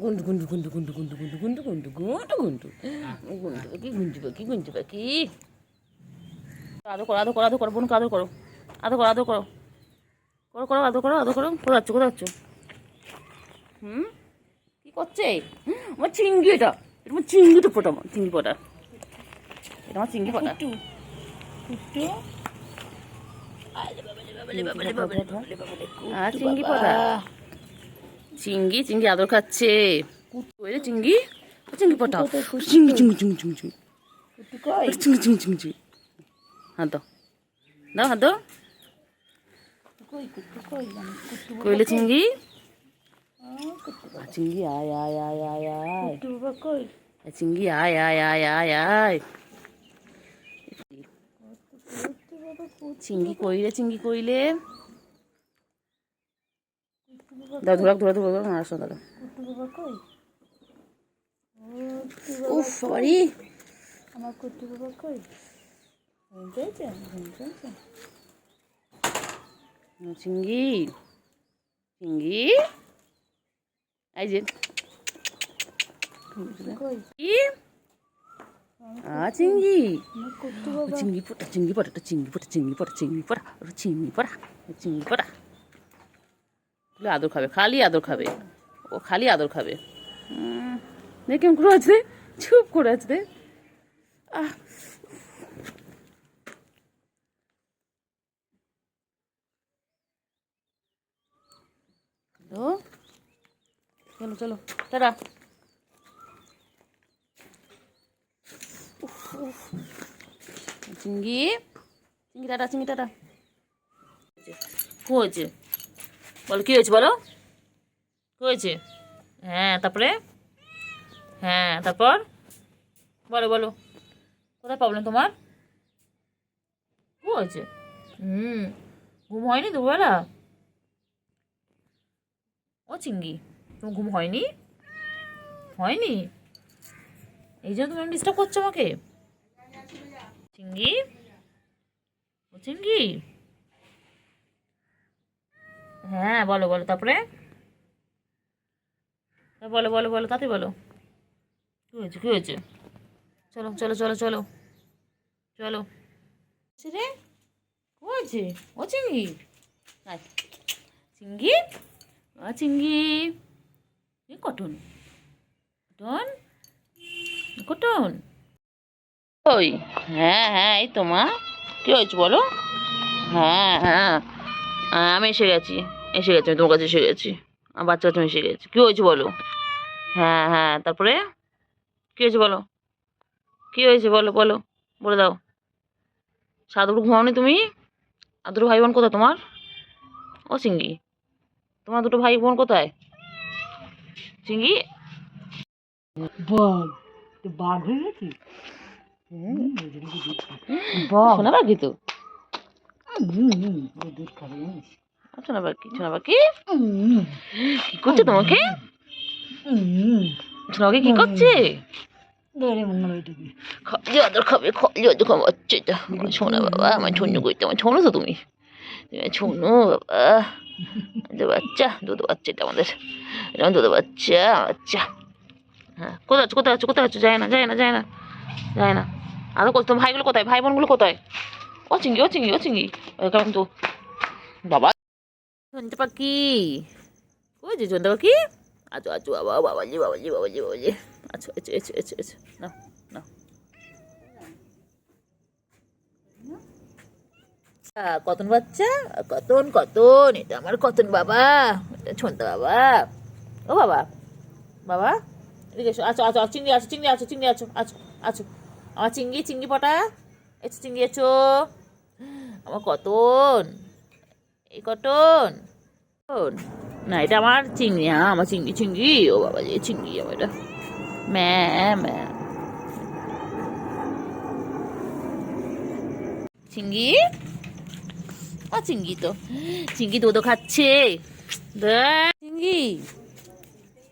গুন্ডু গুন্ডু গুন্ডু গুন্ডু গুন্ডু গুন্ডু গুন্ডু গুন্ডু গুন্ডু গুন্ডু গুন্ডু পাখি, গুঞ্জু পাখি, গুঞ্জু পাখি। আদর করো আদর করো আদর করো, বোনকে আদর করো, আদর করো আদর করো, করো করো আদর করো আদর করো। কোথায় যাচ্ছ কোথায় যাচ্ছ? কি করছে? আমার চিংড়ি, এটা আমার চিংড়িটা ফোটা, আমার চিংড়ি ফোটা, এটা আমার চিংড়ি ফোটা। আর চিংড়ি ফোটা, চিংড়ি চিংড়ি আদর খাচ্ছে। চিংড়ি চিংড়ি ফোটা, চিংড়ি চিংড়ি চিংড়ি চিংড়ি চিংড়ি চিংড়ি চিংড়ি চিংড়ি, হাত দাও দাও হাত দাও। কইলে চিংড়ি, চিংড়ি আয় আয় আয় আয় আয়, চিংড়ি আয় আয় আয় আয় আয়। চিংড়ি কইলে, চিংড়ি কইলে, দাও ধরা ধরা ধরা ধরা আসো দাদা। উফ বাড়ি আমার কুট্টু বাবা কই? পেয়েছে চিঙ্গি চিঙ্গি এই যে কই? কি চিঙ্গি আমার কুট্টু বাবা চিঙ্গি পটা চিঙ্গি পটা চিঙ্গি পটা চিঙ্গি পটা চিঙ্গি পটা চিঙ্গি পটা চিঙ্গি পটা আদর খাবে, খালি আদর খাবে, ও খালি আদর খাবে। দেখ কেমন করে আছে, চুপ করে আছে। চলো চলো টাটা। চিঙ্গি চিঙ্গি টাটা, চিঙ্গি টাটা। কি হয়েছে বলো, কি হয়েছে বলো, কি হয়েছে? হ্যাঁ তারপরে, হ্যাঁ তারপর বলো বলো, কোথায় প্রবলেম তোমার? কি হয়েছে? ঘুম হয়নি দুপুরবেলা? ও চিঙ্গি তোমার ঘুম হয়নি? হয়নি এই জন্য তুমি ডিস্টার্ব করছো আমাকে? চিঙ্গি ও চিঙ্গি, হ্যাঁ বলো বলো, তারপরে বলো বলো বলো, তাতে বলো কি হয়েছে, কি হয়েছে? চলো চলো চলো চলো চলো রে, কি হয়েছে? ও চিঙ্গি চিঙ্গি, ও চিঙ্গি, এ কটন কটন কটন। ওই হ্যাঁ হ্যাঁ এই তো মা, কি হয়েছে বলো? হ্যাঁ হ্যাঁ আমি এসে গেছি, এসে গেছি, আমি তোমার কাছে এসে গেছি, আমার বাচ্চা কাছে এসে গেছি। কি হয়েছে বলো? হ্যাঁ হ্যাঁ তারপরে কি হয়েছে বলো, কি হয়েছে বলো বলো, বলে দাও। সাধুর ঘুমাওনি তুমি? আর দুটো ভাই বোন কোথায় তোমার? ও চিঙ্গি তোমার দুটো ভাই বোন কোথায়? চিঙ্গি বাঘ, তো বাঘ হয়ে গেছি। শোনা পাখি তো, দুধ খাবে জানিস? শোনা পাখি, শোনা পাখি কি করছে তোমাকে? শোনা পাখি কি করছে? ধরে মঙ্গল ওইটুকু খালি আদর খাবে, খালি আদর খাবে। আচ্ছা এটা আমার শোনা বাবা, আমার ছোনো করতে, আমার ছোনো তো তুমি, তুমি ছোনো বাবা, আমাদের বাচ্চা, দুধ বাচ্চা, এটা আমাদের, এটা আমার দুধ বাচ্চা, বাচ্চা। হ্যাঁ কোথায় আছো, কোথায় আছো, কোথায় আছো? যায় না যায় না যায় না যায় না। আরো করতো, ভাইগুলো কোথায়, ভাই বোনগুলো কোথায়? ও চিঙ্গি ও চিঙ্গি ও চিঙ্গি, কেমন তো বাবা। জন্তা পাখি ওই যে জন্তা পাখি, আছো আছো বাবা, বাবাজি বাবাজি বাবাজি বাবাজি, আছো এছো এছো এছো এছো, না না। কতন বাচ্চা, কতন কতন, এটা আমার কতন বাবা, এটা ছোনতা বাবা। ও বাবা বাবা এদিকে এসো, আছো আছো, চিংড়ি আছো, চিংড়ি আছো, চিংড়ি আছো, আছো আছো, আমার চিংড়ি, চিংড়ি পটা এসো, চিংড়ি এসো, আমার কতন, এই কটন না, এটা আমার চিংড়ি, হ্যাঁ আমার চিংড়ি, চিংড়ি ও বাবা যে চিংড়ি আমার এটা, ম্যা ম্যা চিংড়ি, ও চিংড়ি তো, চিংড়ি দুধও খাচ্ছে, চিংড়ি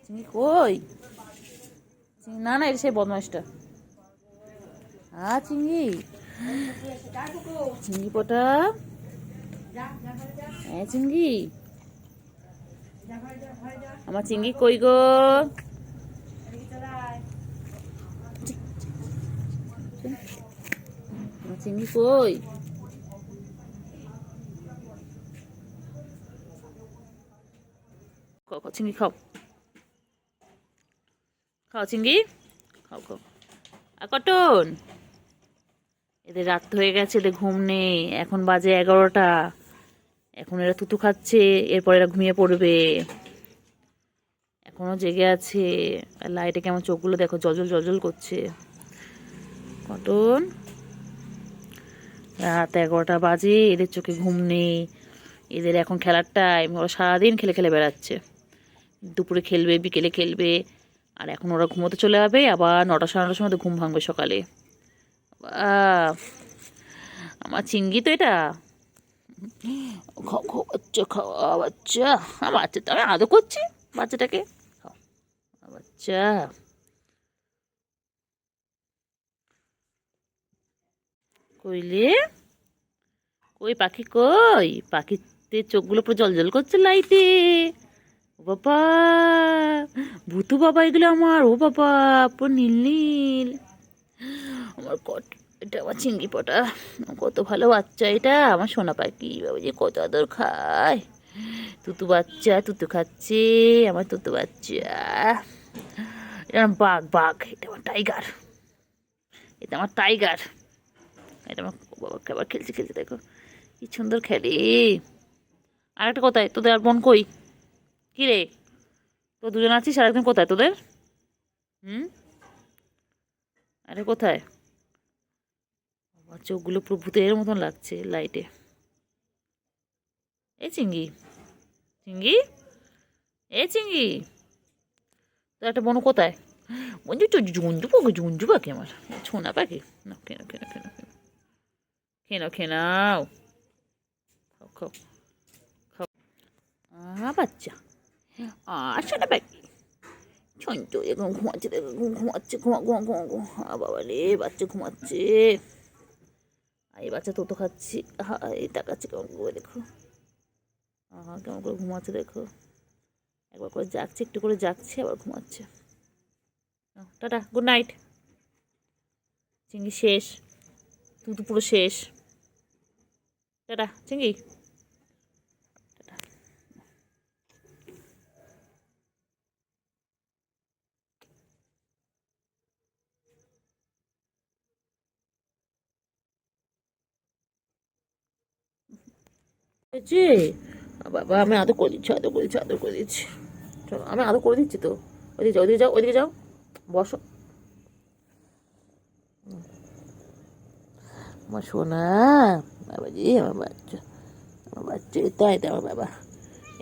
চিংড়ি কই? না না এটা সেই বদমাইশটা। চিংড়ি, চিংড়ি পটা, হ্যাঁ চিংড়ি, আমার চিংড়ি কই গো? আমার চিংড়ি কই? খাও চিংড়ি, খাও খাও চিংড়ি, খাও খাও। আর কটন এদের রাত হয়ে গেছে, এদের ঘুম নেই, এখন বাজে 11টা, এখন এরা তুতু খাচ্ছে, এরপর এরা ঘুমিয়ে পড়বে, এখনো জেগে আছে। আর লাইটে কেমন চোখগুলো দেখো জলজল জলজল করছে। কটন রাত 11টা বাজে, এদের চোখে ঘুম নেই, এদের এখন খেলার টাইম, ওরা সারাদিন খেলে খেলে বেড়াচ্ছে, দুপুরে খেলবে, বিকেলে খেলবে, আর এখন ওরা ঘুমোতে চলে যাবে, আবার 9টা 9:30টার সময় ঘুম ভাঙবে সকালে। আমার চিংড়ি তো এটা, খাও খাও বাচ্চা, খাওয়া বাচ্চা। বাচ্চা তো আমি আদর করছি বাচ্চাটাকে। খাও বাচ্চা। কইলে কই পাখি, কই পাখিতে চোখগুলো পুরো জল জল করছে লাইটে। ও বাবা, ভূতু বাবা এগুলো আমার। ও বাবা, পুরো নীল নীল। আমার এটা আমার চিংড়ি পটা, কত ভালো বাচ্চা এটা, আমার সোনা পাখি। বাবা যে কত আদর খায়। তুতু বাচ্চা, তুতু খাচ্ছে আমার তুতু বাচ্চা। এটা আমার বাঘ, বাঘ। এটা আমার টাইগার, এটা আমার টাইগার। এটা আমার বাবা আবার খেলছে, খেলছে দেখো কি সুন্দর খেলে। আর একটা কোথায় তোদের, আর বোন কই? কি রে, তো দুজন আছিস, আর একজন কোথায় তোদের? আরে কোথায়? আমার চোখগুলো পুরো ভূতের মতন লাগছে লাইটে। এ চিঙ্গি, চিঙ্গি, এ চিঙ্গি, তো একটা বোন কোথায়? বন্ধু তো জুঞ্জু পাখি, জুঞ্জু পাখি আমার ছোনা পাখি। না কেন কেন কেন কেন কেন খেনাও, খাও খাও খাও। বাচ্চা সোনা পাখি ছঞ্চ এখন ঘুমাচ্ছে, দেখো ঘুমাচ্ছে, ঘুমা ঘুমা ঘুমা ঘুমা। বাবা রে, বাচ্চা ঘুমাচ্ছে। এই বাচ্চা তো খাচ্ছি। এই তাকাচ্ছে কেমন করে দেখো, কেমন করে ঘুমাচ্ছে দেখো। একবার করে জাগছে, একটু করে জাগছে, আবার ঘুমাচ্ছে। Tata, good night. চিংড়ি শেষ, তুই তো পুরো শেষ। টাটা চিংড়ি। বাবা, আমি আদর করে দিচ্ছি, আদর করে দিচ্ছি, আদর করে দিচ্ছি। চলো, আমি আদর করে দিচ্ছি তো। ওইদিকে যাও, ওইদিকে যাও, ওইদিকে যাও, বসো। আমার সোনা বাবাজি, আমার বাচ্চা, আমার বাচ্চা। এটা এটা আমার বাবা,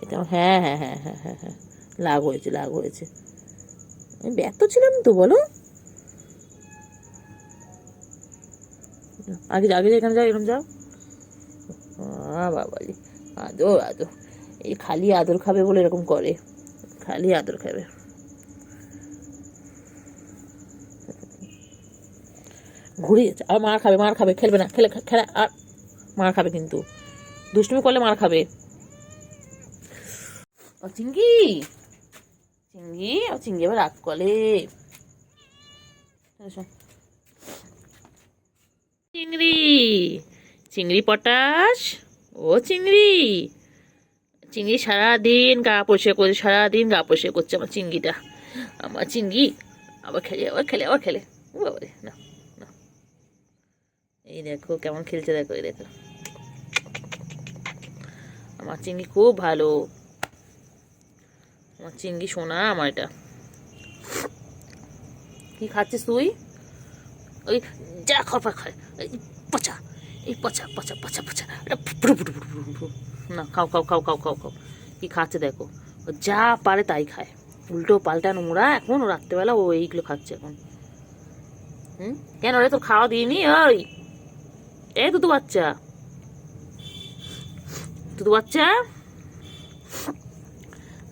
এটা আমার। হ্যাঁ হ্যাঁ হ্যাঁ হ্যাঁ হ্যাঁ হ্যাঁ, লাগ হয়েছে, লাগ হয়েছে। আমি ব্যস্ত ছিলাম তো, বলো। আগে আগে এখানে যাও, এরকম যাও। বাবাজি, আদর আদর। এই খালি আদর খাবে বলে এরকম করে, খালি আদর খাবে। ঘুরে যাচ্ছে, আর মার খাবে, মার খাবে। খেলবে না, খেলা আর মার খাবে, কিন্তু দুষ্টুমি করলে মার খাবে। ও চিঙ্গি, চিঙ্গি, ও চিঙ্গি আবার রাগ করে। চিংড়ি, চিংড়ি পটাশ, ও চিংড়ি। চিংড়ি সারাদিন গা পরিষ্কার করছে, সারাদিন গা পরিষ্কার করছে আমার চিংড়িটা। আমার চিংড়ি আবার খেলে, আবার খেলে, আবার খেলে। ও বাবা রে, না না, এই দেখো কেমন খেলছে, দেখো এই দেখো। আমার চিংড়ি খুব ভালো, আমার চিংড়ি সোনা আমার। এটা কি খাচ্ছিস তুই? ওই যা খাবার খায়, পচা, এই পচা পচা পচা পচা। না, খাও খাও খাও খাও খাও খাও। কি খাচ্ছে দেখো, যা পারে তাই খায়, উল্টো পাল্টা নোংরা। এখন রাত্রেবেলা ও এইগুলো খাচ্ছে এখন। কেন রে, তোর খাওয়া দিইনি? ওই এই তুতু বাচ্চা, তুতু বাচ্চা,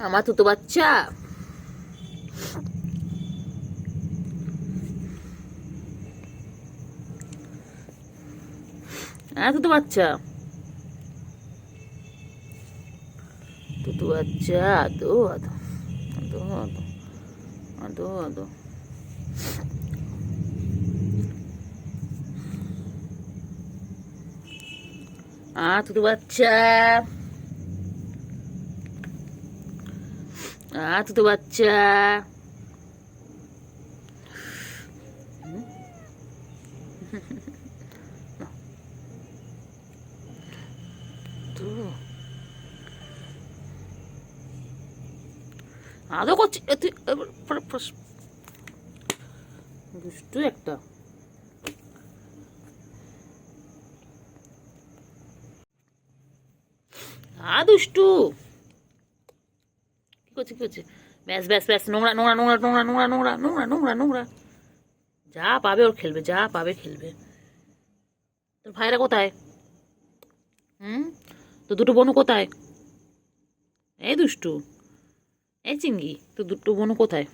আমার তুতু বাচ্চা। তুতু বাচ্চা, তুতু বাচ্চা। আদো আদো আদো আদো আদো আদো। তুতু বাচ্চা, তুতু বাচ্চা। আদৌ করছি দুষ্টু একটা। দুষ্টু কি করছে, কি করছে? ব্যাস ব্যাস ব্যাস, নোংরা নোংরা নোংরা নোংরা নোংরা নোংরা নোংরা নোংরা নোংরা। যা পাবে ওর খেলবে, যা পাবে খেলবে। তোর ভাইরা কোথায়? তো দুটো বোনু কোথায়? এই দুষ্টু, এই চিঙ্গি, তো দুটো বোনু কোথায়?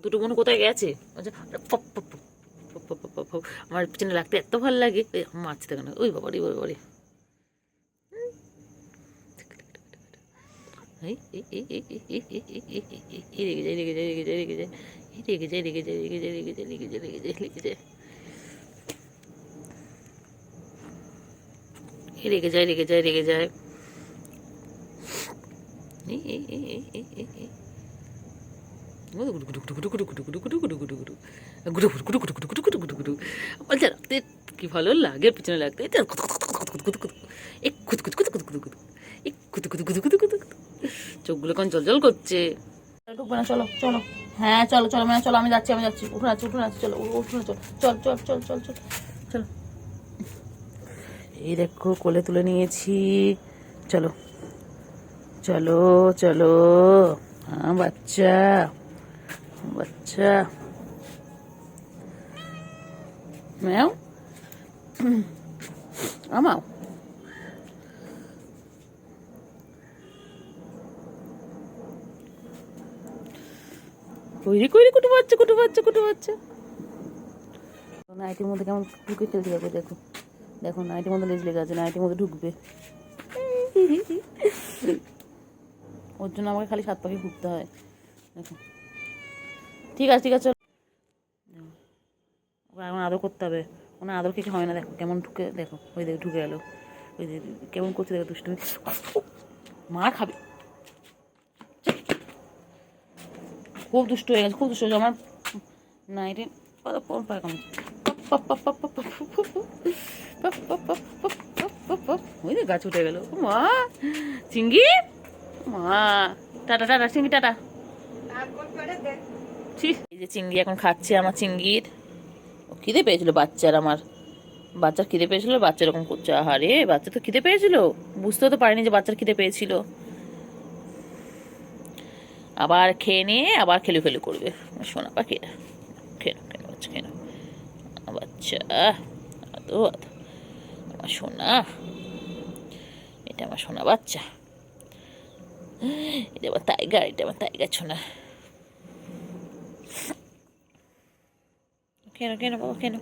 দুটো বোনু কোথায় গেছে? আচ্ছা, pop pop pop pop pop pop pop. আমার পিছনে লাগতে এত ভালো লাগে, মারছে দেখো না, ওই বাবারি ওই বাবারি। রেগে যায় রেগে যায় রেগে যায় রেগে যায় রেগে যায় রেগে যায় রেগে যায় রেগে যায় রেগে যায় রেগে যায় রেগে যায় রেগে যায় রেগে যায় রেগে যায়। কি ভালো লাগে পিছনে লাগতে, চোখগুলো কেমন জল করছে। ঢুকবে না, চলো চলো, হ্যাঁ চলো চলো মানে চলো, আমি যাচ্ছি আমি যাচ্ছি, উঠুন আছে উঠুন আছে, চলো উঠুন চল চল চল চল চল চল চলো। এই দেখো কোলে তুলে নিয়েছি, চলো চলো চলো। হ্যাঁ বাচ্চা বাচ্চা ম্যাও আমাও। কইরে কইরে কুটু বাচ্চা কুটু বাচ্চা কুটু বাচ্চা। নাইটির মধ্যে কেমন ঢুকে খেলতে যাবে, দেখো দেখো নাইটির মধ্যে লেজ লেগে আছে, নাইটির মধ্যে ঢুকবে। ওর জন্য আমাকে খালি 7 পাখি ঘুরতে হয়, দেখো। ঠিক আছে ঠিক আছে, চলো ওকে এখন আদর করতে হবে, ওনার আদর কিছু হয় না, দেখো কেমন ঢুকে, দেখো ওই দেখো ঢুকে গেল, ওই কেমন করছে দেখো দুষ্টুমি, মার খাবে, খুব দুষ্ট হয়ে গেছে, খুব দুষ্ট হয়ে গেছে আমার নাইটি। ওই গাছ উঠে গেল, মা চিঙ্গি, মা টাটা টাটা চিঙ্গি টাটা। এই যে চিঙ্গি এখন খাচ্ছে, আমার চিঙ্গির খিদে পেয়েছিল বাচ্চার, আমার বাচ্চার খিদে পেয়েছিল, বাচ্চা এরকম করছে। আহারে বাচ্চা তো খিদে পেয়েছিল, বুঝতেও তো পারিনি যে বাচ্চার খিদে পেয়েছিল। আবার খেয়ে নিয়ে আবার খেলু খেলু করবে, সোনা পাখি খেয়ে নাও, খেয়ে বাচ্চা খেয়ে নাও, বাচ্চা আদো আদো, আমার সোনা, এটা আমার সোনা বাচ্চা, এটা আমার টাইগার, এটা আমার টাইগার সোনা। কেন কেন বাবা কেন?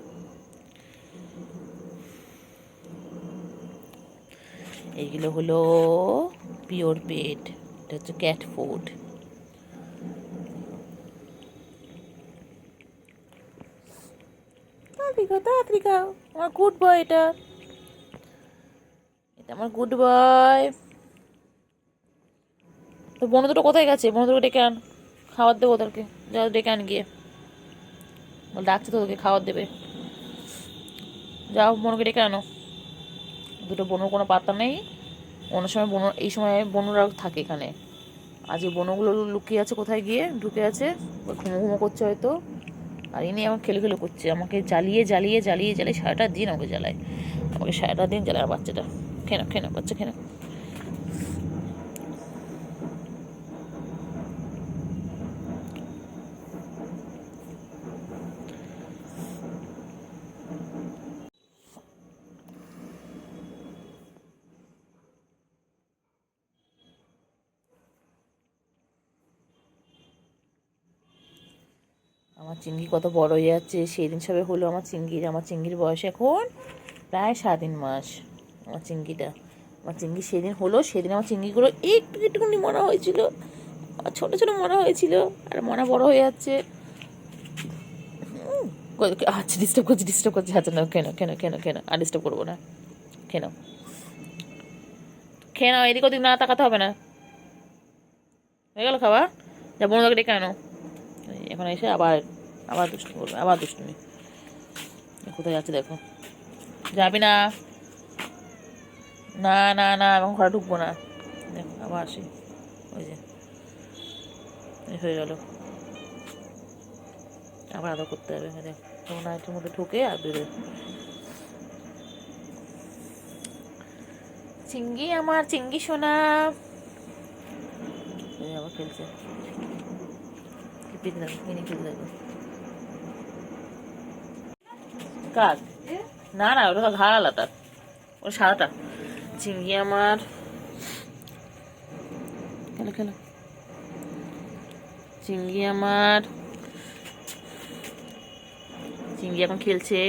এইগুলো হলো পিওর পেট, এটা হচ্ছে ক্যাট ফুড। তাড়াতাড়ি খাও, আমার গুড বয়, এটা এটা আমার গুড বয়। তো বোন দুটো কোথায় গেছে? বোন দুটো ডেকে আন, খাবার দেবো ওদেরকে, যাও ডেকে আন গিয়ে, ডাকছে তো তোকে খাবার দেবে, যাও বোনকে ডেকে আনো। দুটো বোনের কোনো পাত্তা নেই, অন্য সময় বোন, এই সময় বোনরা থাকে এখানে, আজ এই বোনগুলো লুকিয়ে আছে কোথায় গিয়ে, ঢুকে আছে, ঘুমো ঘুমো করছে হয়তো, আর ইনি আমার খেলে খেলে করছে, আমাকে জ্বালিয়ে জ্বালিয়ে জ্বালিয়ে জ্বালিয়ে সারাটা দিন আমাকে জ্বালায়, আমাকে সারাটা দিন জ্বালায়। আর বাচ্চাটা খেয়ে খেয়ে বাচ্চা খেয়ে। আমার চিংড়ি কত বড় হয়ে যাচ্ছে, সেই দিন সবে হলো আমার চিংড়ির, আমার চিংড়ির বয়স এখন প্রায় 3.5 মাস। আমার চিংড়িটা, আমার চিংড়ি সেদিন হলো, সেদিন আমার চিংড়িগুলো একটু একটুখানি মরা হয়েছিল, ছোটো ছোটো মরা হয়েছিল, আর মরা বড় হয়ে যাচ্ছে। আচ্ছা ডিস্টার্ব করছি, আচ্ছা না কেন কেন কেন কেন, আর ডিস্টার্ব করবো না, কেন খেয়ে নাও, এদিক ওদিক না তাকাতে হবে না, হয়ে গেল খাওয়া। যা বোনদাকে ডেকে আনো, এখন এসে আবার আবার দুষ্টুমি করবে, আবার দুষ্টুমি, কোথায় যাচ্ছে দেখো, যাবি না, না না না এখন ঘরে ঢুকবো না, দেখো আবার আসি, ওই যে হয়ে গেল, আবার আদর করতে হবে, দেখো তখন নাইটের মধ্যে ঢুকে আর বেরোয়। চিঙ্গি আমার চিঙ্গি সোনা, আবার খেলছে, খেলতে দেখো, খেলতে দেখো কাজ না না, ওটা তো ঘা আলাদা, ওটা সাদাটা। চিংড়ি আমার খেলো খেলো, চিংড়ি আমার, চিংড়ি এখন খেলছে।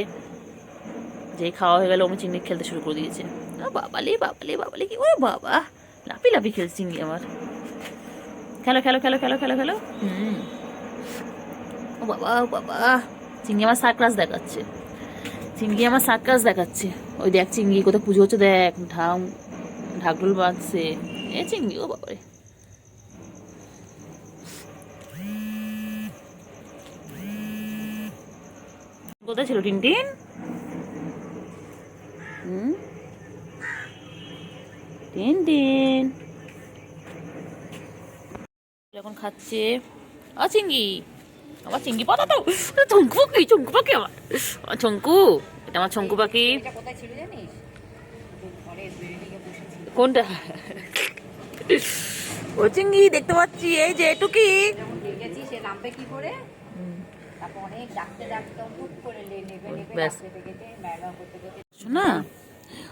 যেই খাওয়া হয়ে গেল আমি চিংড়ি খেলতে শুরু করে দিয়েছে। বাবালে বাবালে বাবালে, কি ও বাবা, লাফি লাফি খেলছে চিংড়ি আমার। খেলো খেলো খেলো খেলো খেলো খেলো। ও বাবা ও বাবা, চিংড়ি আমার সার্কাস দেখাচ্ছে, চিংড়ি আমার সার্কাস দেখাচ্ছে। ওই দেখ চিংড়ি কোথাও পুজো হচ্ছে, দেখ ঢাকঢোল বাজছে। এ চিংড়ি, ও বাবারে। কোথায় ছিল টিনটিন? টিনটিন এখন খাচ্ছে। চিংড়ি, আমার চিংড়ি পাতা তো, চঙ্কু পাখি, চঙ্কু পাখি আমার, চঙ্কু, এটা আমার চঙ্কু পাখি। কোথায় ছিল জানিস? কোনটা? ও চিংড়ি দেখতে পাচ্ছি, এই যে এটুকি যখন দেখেছি সে নামবে কি করে, তারপর অনেক ডাকতে ডাকতে হুট করে নেবে ব্যাস। ডাকতে ডেকেতে ম্যাডা করতে করতে শোনা,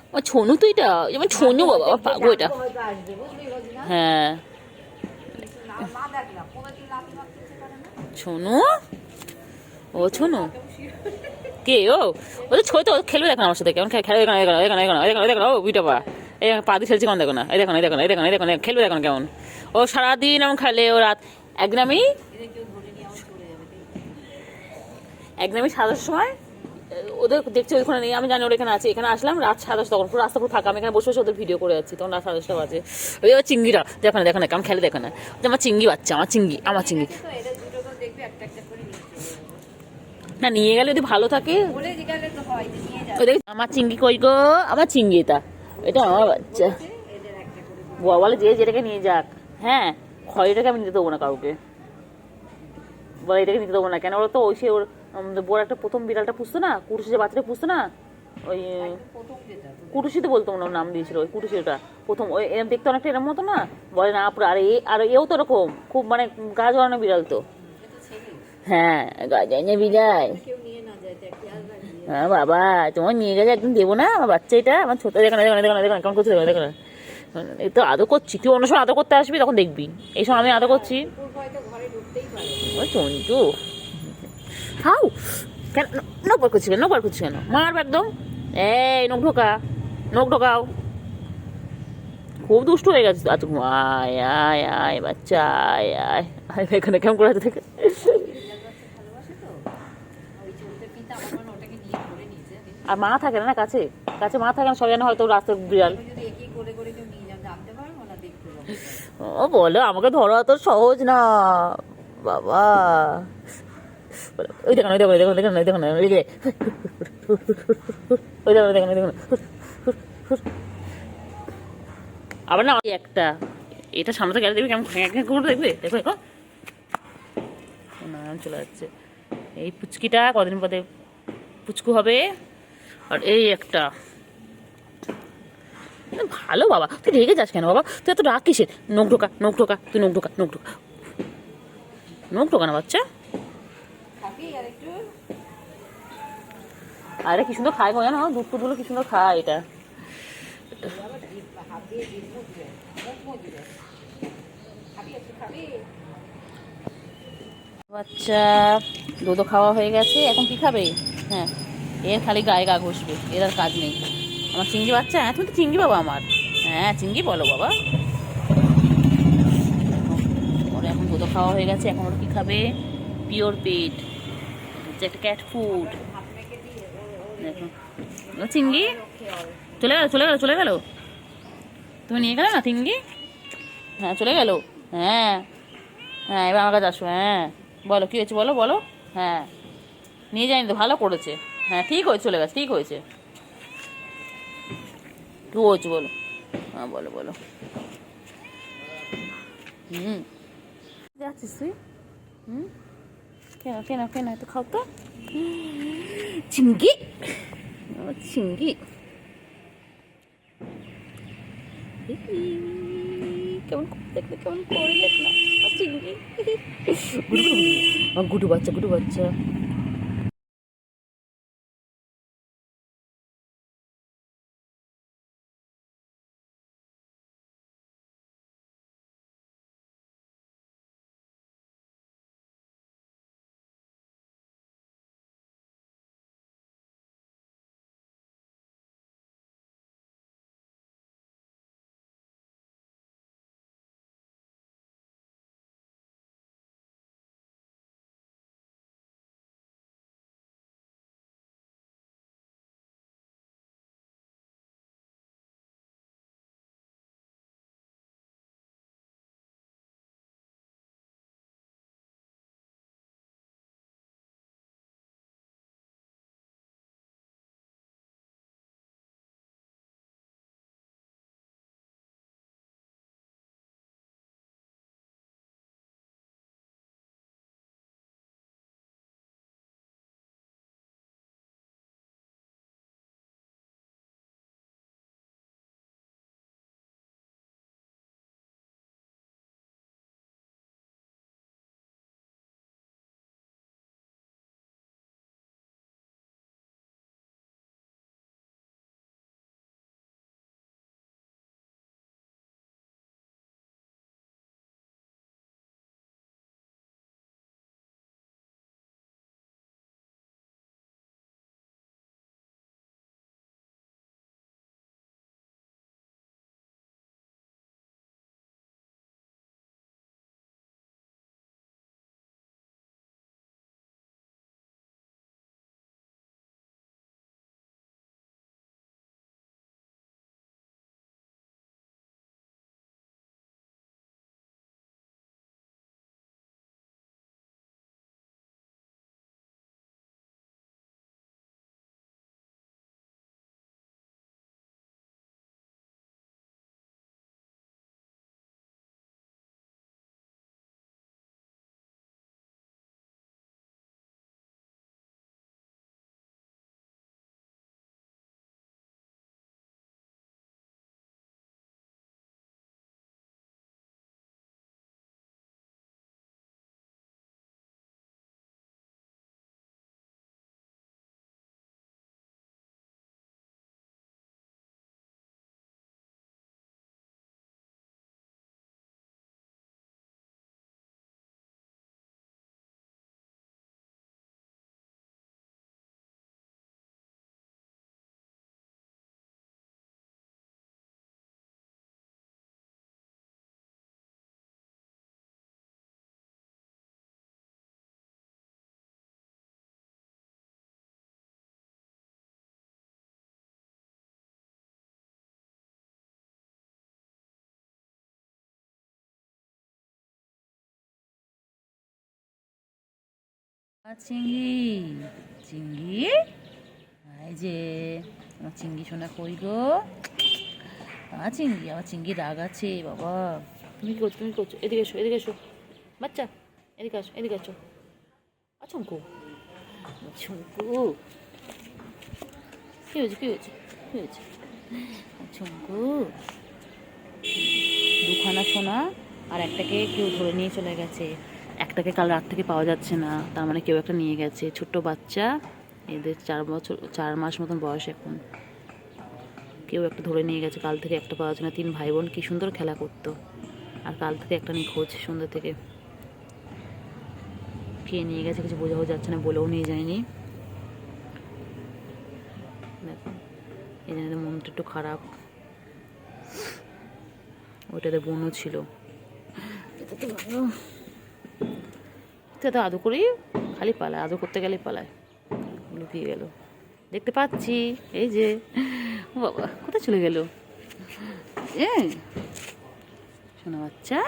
আমার ছোনু তো, এটা যেমন ছোনু বাবা, আমার পাগল এটা। হয়তো আসবে, বুঝলি বুঝলি না? হ্যাঁ না দেখলাম কোনোদিন লাফি মারতে পারে না। ছোনু, ও ছোনু কে? ও ও তো ছোট, খেলবে দেখো আমার সাথে, কেমন খেলে দেখো, এখানে এখানে এখানে এখানে দেখো, ও বিটা পা, এই পা দিয়ে খেলছে কেমন দেখো না, এই দেখো এই দেখো এই দেখো এই দেখো, খেলবে দেখো কেমন। ও সারাদিন এমন খেলে, ও রাত একদমই, একদমই 7টার সময় ওদের দেখছে ওইখানে নেই, আমি জানি ওর এখানে আছে, এখানে আসলাম রাত 7:30, তখন পুরো রাস্তা পুরো ফাঁকা, আমি এখানে বসে বসে ওদের ভিডিও করে যাচ্ছি, তখন রাত 7:30 বাজে। ওই চিংড়িটা দেখো না, দেখো না কেমন খেলে দেখো না, আমার চিংড়ি বাচ্চা, আমার চিংড়ি, আমার চিংড়ি। তো এটা দুটো তো দেখবি একটা একটা করে নিয়ে চলে যাবে। না নিয়ে গেলে যদি ভালো থাকে, বলে জিজ্ঞাসা তো হয় যে নিয়ে যাবে, ওই দেখ আমার চিংড়ি কই গো, আমার চিংড়ি, এটা এটা আমার বাচ্চা। এদের একটা করে বলে যে যেটাকে নিয়ে যাক, হ্যাঁ খয়টাকে আমি নিতে দেবো না কাউকে, বলে এটাকে নিতে দেবো না কেন, ওরা তো ওই সে ওর বড় একটা প্রথম বিড়ালটা পুষতো না, কুটুসি যে বাচ্চাটা পুষতো না, ওই প্রথম যেটা তো কুটুসি তো বলতো ওনার নাম দিয়েছিল, ওই কুটুসি, ওটা প্রথম, ওই এরম দেখতে অনেকটা এরম মতো না, বলে না পুরো। আর এও তো ওরকম খুব মানে গা জড়ানো বিড়াল তো, হ্যাঁ গা জড়ানো বিড়াল। কেউ নিয়ে না যায়, দেখ খেয়াল রাখবি। হ্যাঁ বাবা, তোমার নিয়ে গেলে একদম দেবো না, আমার বাচ্চা এটা, আমার ছোট, দেখো না দেখো না দেখো না দেখো না কেমন করছে, দেখো না দেখো না, এই তো আদর করছি, তুই অন্য সময় আদর করতে আসবি তখন দেখবি, এই সময় আমি আদর করছি। কুকুর হয়তো ঘরে ঢুকতেই পারে। ওই চঞ্চু হাউ, কেন নখ বার করছি কেন, নখ বার করছি কেন, মারবে একদম, এই নখ ঢোকা, নখ ঢোকাও, খুব দুষ্ট হয়ে গেছে আজ। আয় আয় আয় বাচ্চা, আয় আয় আয়, এখানে কেমন করে আছে দেখে। ভালোবাসে তো ওই চলতে ফিরতে আমার মনে হয় ওটাকে নিয়ে ধরে নিয়েছে। আর মা থাকে না কাছে, কাছে মা থাকে না, সবাই জানে হয়তো রাস্তার বিড়াল। আমি যদি একই করে করে কেউ নিয়ে যান, জানতে পারবো না, দেখতে পাবো। ও বলো আমাকে ধরা তো সহজ না বাবা। ওই দেখুন ওই দেখুন দেখুন দেখুন দেখুন, ওই যে ওই দেখুন দেখুন দেখুন, আবার না একটা, এটা সামনে গেলে দেখবি কেমন করে দেখবে, দেখো দেখো না চলে যাচ্ছে। এই পুচকিটা কদিন পরে পুচকু হবে, আর এই একটা ভালো। বাবা তুই রেগে যাস কেন বাবা, তুই এত রাগ কিসের, নখ ঢোকা নখ ঢোকা, তুই নখ ঢোকা নখ ঢোকা, নখ ঢোকা না বাচ্চা। থাকি আর একটু আরে কি সুন্দর খায় গো, জানো দুধ টুধগুলো কি সুন্দর খায় এটা। আবার হাত দিয়ে জিভ মুখবে, মুখ মুখবে। খাবি একটু খাবি? বাচ্চা দুধও খাওয়া হয়ে গেছে, এখন কি খাবে? হ্যাঁ এর খালি গায়ে গা ঘষবে, এর আর কাজ নেই। আমার চিংড়ি বাচ্চা, হ্যাঁ তুমি তো চিংড়ি বাবা আমার, হ্যাঁ চিংড়ি বলো বাবা। ওর এখন দুধও খাওয়া হয়ে গেছে, এখন ওর কি খাবে? পিওর পেট, হচ্ছে একটা ক্যাট ফুড। দেখো ও চিংড়ি চলে গেল চলে গেল চলে গেল, তুমি নিয়ে গেলে না চিংড়ি? হ্যাঁ চলে গেল, হ্যাঁ হ্যাঁ এবার আমার কাছে আসো, হ্যাঁ বলো কী হয়েছে বলো বলো, হ্যাঁ নিয়ে যায়নি তো, ভালো করেছে, হ্যাঁ ঠিক হয়েছে, চলে গেছে ঠিক হয়েছে, কী হয়েছে বলো, হ্যাঁ বলো বলো। যাচ্ছিস তুই? কেন কেন কেন তো খাও তো চিংড়ি, চিংড়ি কেমন দেখলে কেমন করে দেখ না চিংড়ি, গুডু বাচ্চা গুডু বাচ্চা। চিংড়ি চিংড়ি, এই যে আমার চিংড়ি সোনা কই গো? চিংড়ি, আমার চিংড়ি রাগ আছে বাবা। তুমি কি করছো, তুমি করছো? এদিকে এসো, এদিকে এসো বাচ্চা, এদিকে আসো, এদিকে আসো। ছুঙ্কু ছুঙ্কু, কি হয়েছে, কি হয়েছে, কি হয়েছে? ছুঙ্কু, দুখানা সোনা আর একটাকে কেউ ধরে নিয়ে চলে গেছে। একটাকে কাল রাত থেকে পাওয়া যাচ্ছে না, তার মানে কেউ একটা নিয়ে গেছে। ছোট্ট বাচ্চা, এদের 4 মাস মতন বয়স এখন। কেউ একটা ধরে নিয়ে গেছে, কাল থেকে একটা পাওয়া যাচ্ছে না। 3 ভাই বোন কি সুন্দর খেলা করতো, আর কাল থেকে একটা নিখোঁজ সন্ধ্যা থেকে। কে নিয়ে গেছে কিছু বোঝাও যাচ্ছে না, বলেও নিয়ে যায়নি। দেখো এই জন্য মনটা একটু খারাপ। ওইটাতে বোনও ছিল। এটা তো আদর করি, খালি পালায়, আদর করতে গেলে পালায়। লুকিয়ে গেল, দেখতে পাচ্ছি। এই যে বাবা, কোথায় চলে গেল? শোনা বাচ্চা,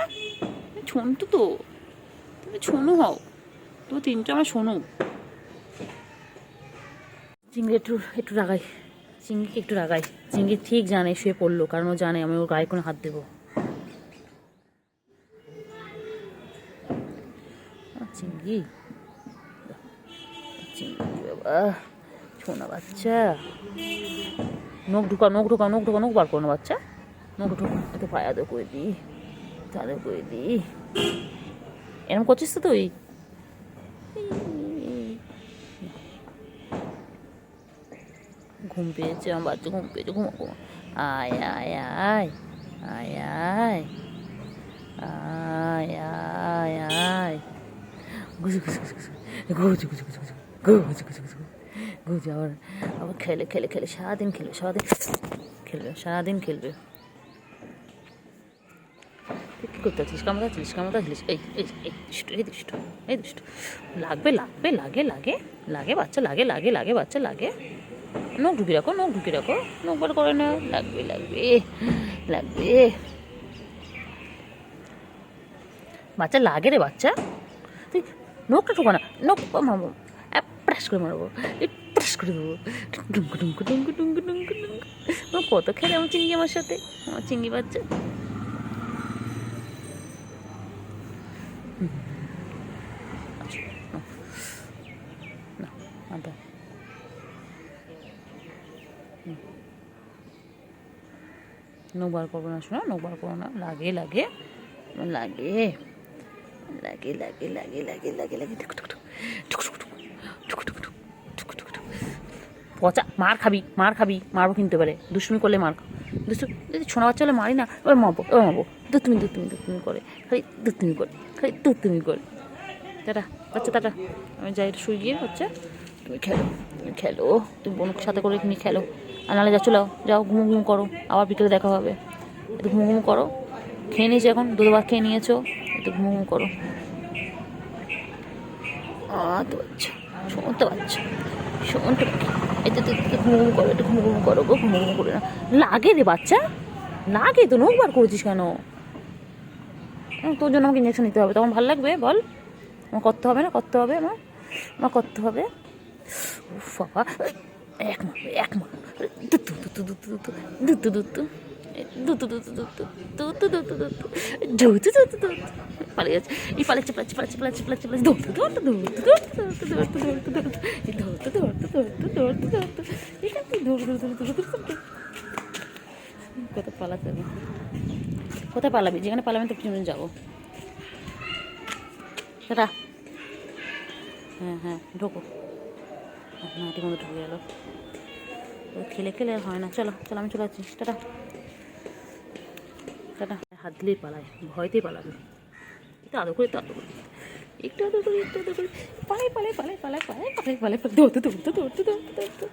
ছোনটু তো, তুমি ছোনু হও, তুমি 3টা আমরা শোনো। চিংড়ি একটু একটু রাগাই, চিংড়িকে একটু রাগাই। চিংড়ি ঠিক জানে শুয়ে পড়লো, কারণ ও জানে আমি ওর গায়ে কোনো হাত দেবো। চিংড়ি চিংড়ি বাবা, শোনা বাচ্চা, নখ ঢুকা, নখ ঢুকা, নখ ঢুকা, নখ বার করো না বাচ্চা, নখ ঢুকা। একটু পায়ে আদর করে দিই, আদর করে দিই। এরকম করছিস তো তুই? ঘুম পেয়েছে আমার বাচ্চা, ঘুম পেয়েছে, ঘুমা ঘুমা। আয় আয় আয় আয় আয় আয় আয় আয়, গুজু গুজু গুজু গুজু গুজু গুজু গুজু গুজু গুজু গুজু গুজু। আবার আবার খেলে খেলে খেলে সারাদিন খেলবে, সারাদিন খেলবে, সারাদিন খেলবে। কী করতে আছিস? কামড়াচ্ছিস, কামড়াচ্ছিস? এই এই এই দুষ্টু, এই দুষ্টু, এই দুষ্টু। লাগবে লাগবে, লাগে লাগে লাগে বাচ্চা, লাগে লাগে লাগে বাচ্চা, লাগে। নখ ঢুকিয়ে রাখো, নখ ঢুকিয়ে রাখো, নখ বার করে না। লাগবে লাগবে লাগবে বাচ্চা, লাগে রে বাচ্চা। তুই নখটা ঢোকা না, নখ মারবো, প্রাস করে মারবো, প্রাস করে দেবো, ডুঙ্কু ডুঙ্কু ডুঙ্কু ডুঙ্কু ডুঙ্কু ডুঙ্কু। আমার কত খেলে আমার চিংড়ি, আমার সাথে, আমার চিংড়ি বাচ্চা। নখ বার করবো না, শোনা, নখ বার করবো না। লাগে লাগে লাগে লাগে লাগে লাগে লাগে লাগে লাগে, পচা। মার খাবি, মার খাবি, মারবো কিনতে পারে। দুষ্টুমি করলে মার, দুষ্টু যদি ছোনা বাচ্চা হলে মারি না, ওই মারবো, ওই মারবো। দুষ্টুমি দুষ্টুমি দুষ্টুমি করে, খালি দুষ্টুমি করে, খালি দুষ্টুমি করে। টাটা বাচ্চা, টাটা। আমি যাই শুয়ে গিয়ে, বাচ্চা তুমি খেলো, তুমি খেলো, তুমি বোনের সাথে করে নিয়ে খেলো। আর নাহলে যা চলাও, যাও ঘুমো ঘুমো করো, আবার বিকেলে দেখা হবে। একটু ঘুমো ঘুমো করো, খেয়ে নিয়েছো এখন, দুধ ভাত খেয়ে নিয়েছো, একটু ঘুমো ঘুমো করো। তো বাচ্চা, শোনতে বাচ্চা, শোনতে পাখি, এতে তো ঘুমো ঘুমো করো, একটু ঘুমো ঘুমো করো গো, ঘুমো ঘুমো করে না। লাগে রে বাচ্চা, লাগে তো। নখ বার করেছিস কেন? তোর জন্য আমাকে ইঞ্জেকশন নিতে হবে, তখন ভালো লাগবে বল? আমার করতে হবে না, করতে হবে, আমার আমার করতে হবে। বাবা, এক মারবে, এক মারবে, দুতু দুতু দুতু দুতু দুতু দুতু দুতু দুতু দুতু দুতু দুতু দুতু দুতু দুতু দুতু। পালিয়ে যাচ্ছে, এই পালাচ্ছে পালাচ্ছে পালাচ্ছে পালাচ্ছে পালাচ্ছে পালাচ্ছে, দৌড়তে দৌড়তে দৌড়তে দৌড়তে দৌড়তে দৌড়তে দৌড়তে দৌড়তে এই দৌড়তে দৌড়তে দৌড়তে দৌড়তে দৌড়তে এখান থেকে দৌড় দৌড় দৌড় দৌড় দৌড়তে। কোথায় পালাতে হবে? কোথায় পালাবি? যেখানে পালাবি তো পিছনে যাবো। সেটা হ্যাঁ হ্যাঁ, ঢোকো। মাটির মধ্যে ঢুকে গেলো। খেলে খেলে হয় না। চলো চলো, আমি চলে যাচ্ছি। Tata tata. হাত দিলেই পালায়, ভয়তেই পালাবে। একটু আদর করি, একটু আদর করি, একটু আদর করি, একটু আদর করি। পালাই পালাই পালাই পালাই পালাই পালাই পালাই পালাই, দৌড়তে দৌড়তে দৌড়তে দৌড়তে দৌড়তে।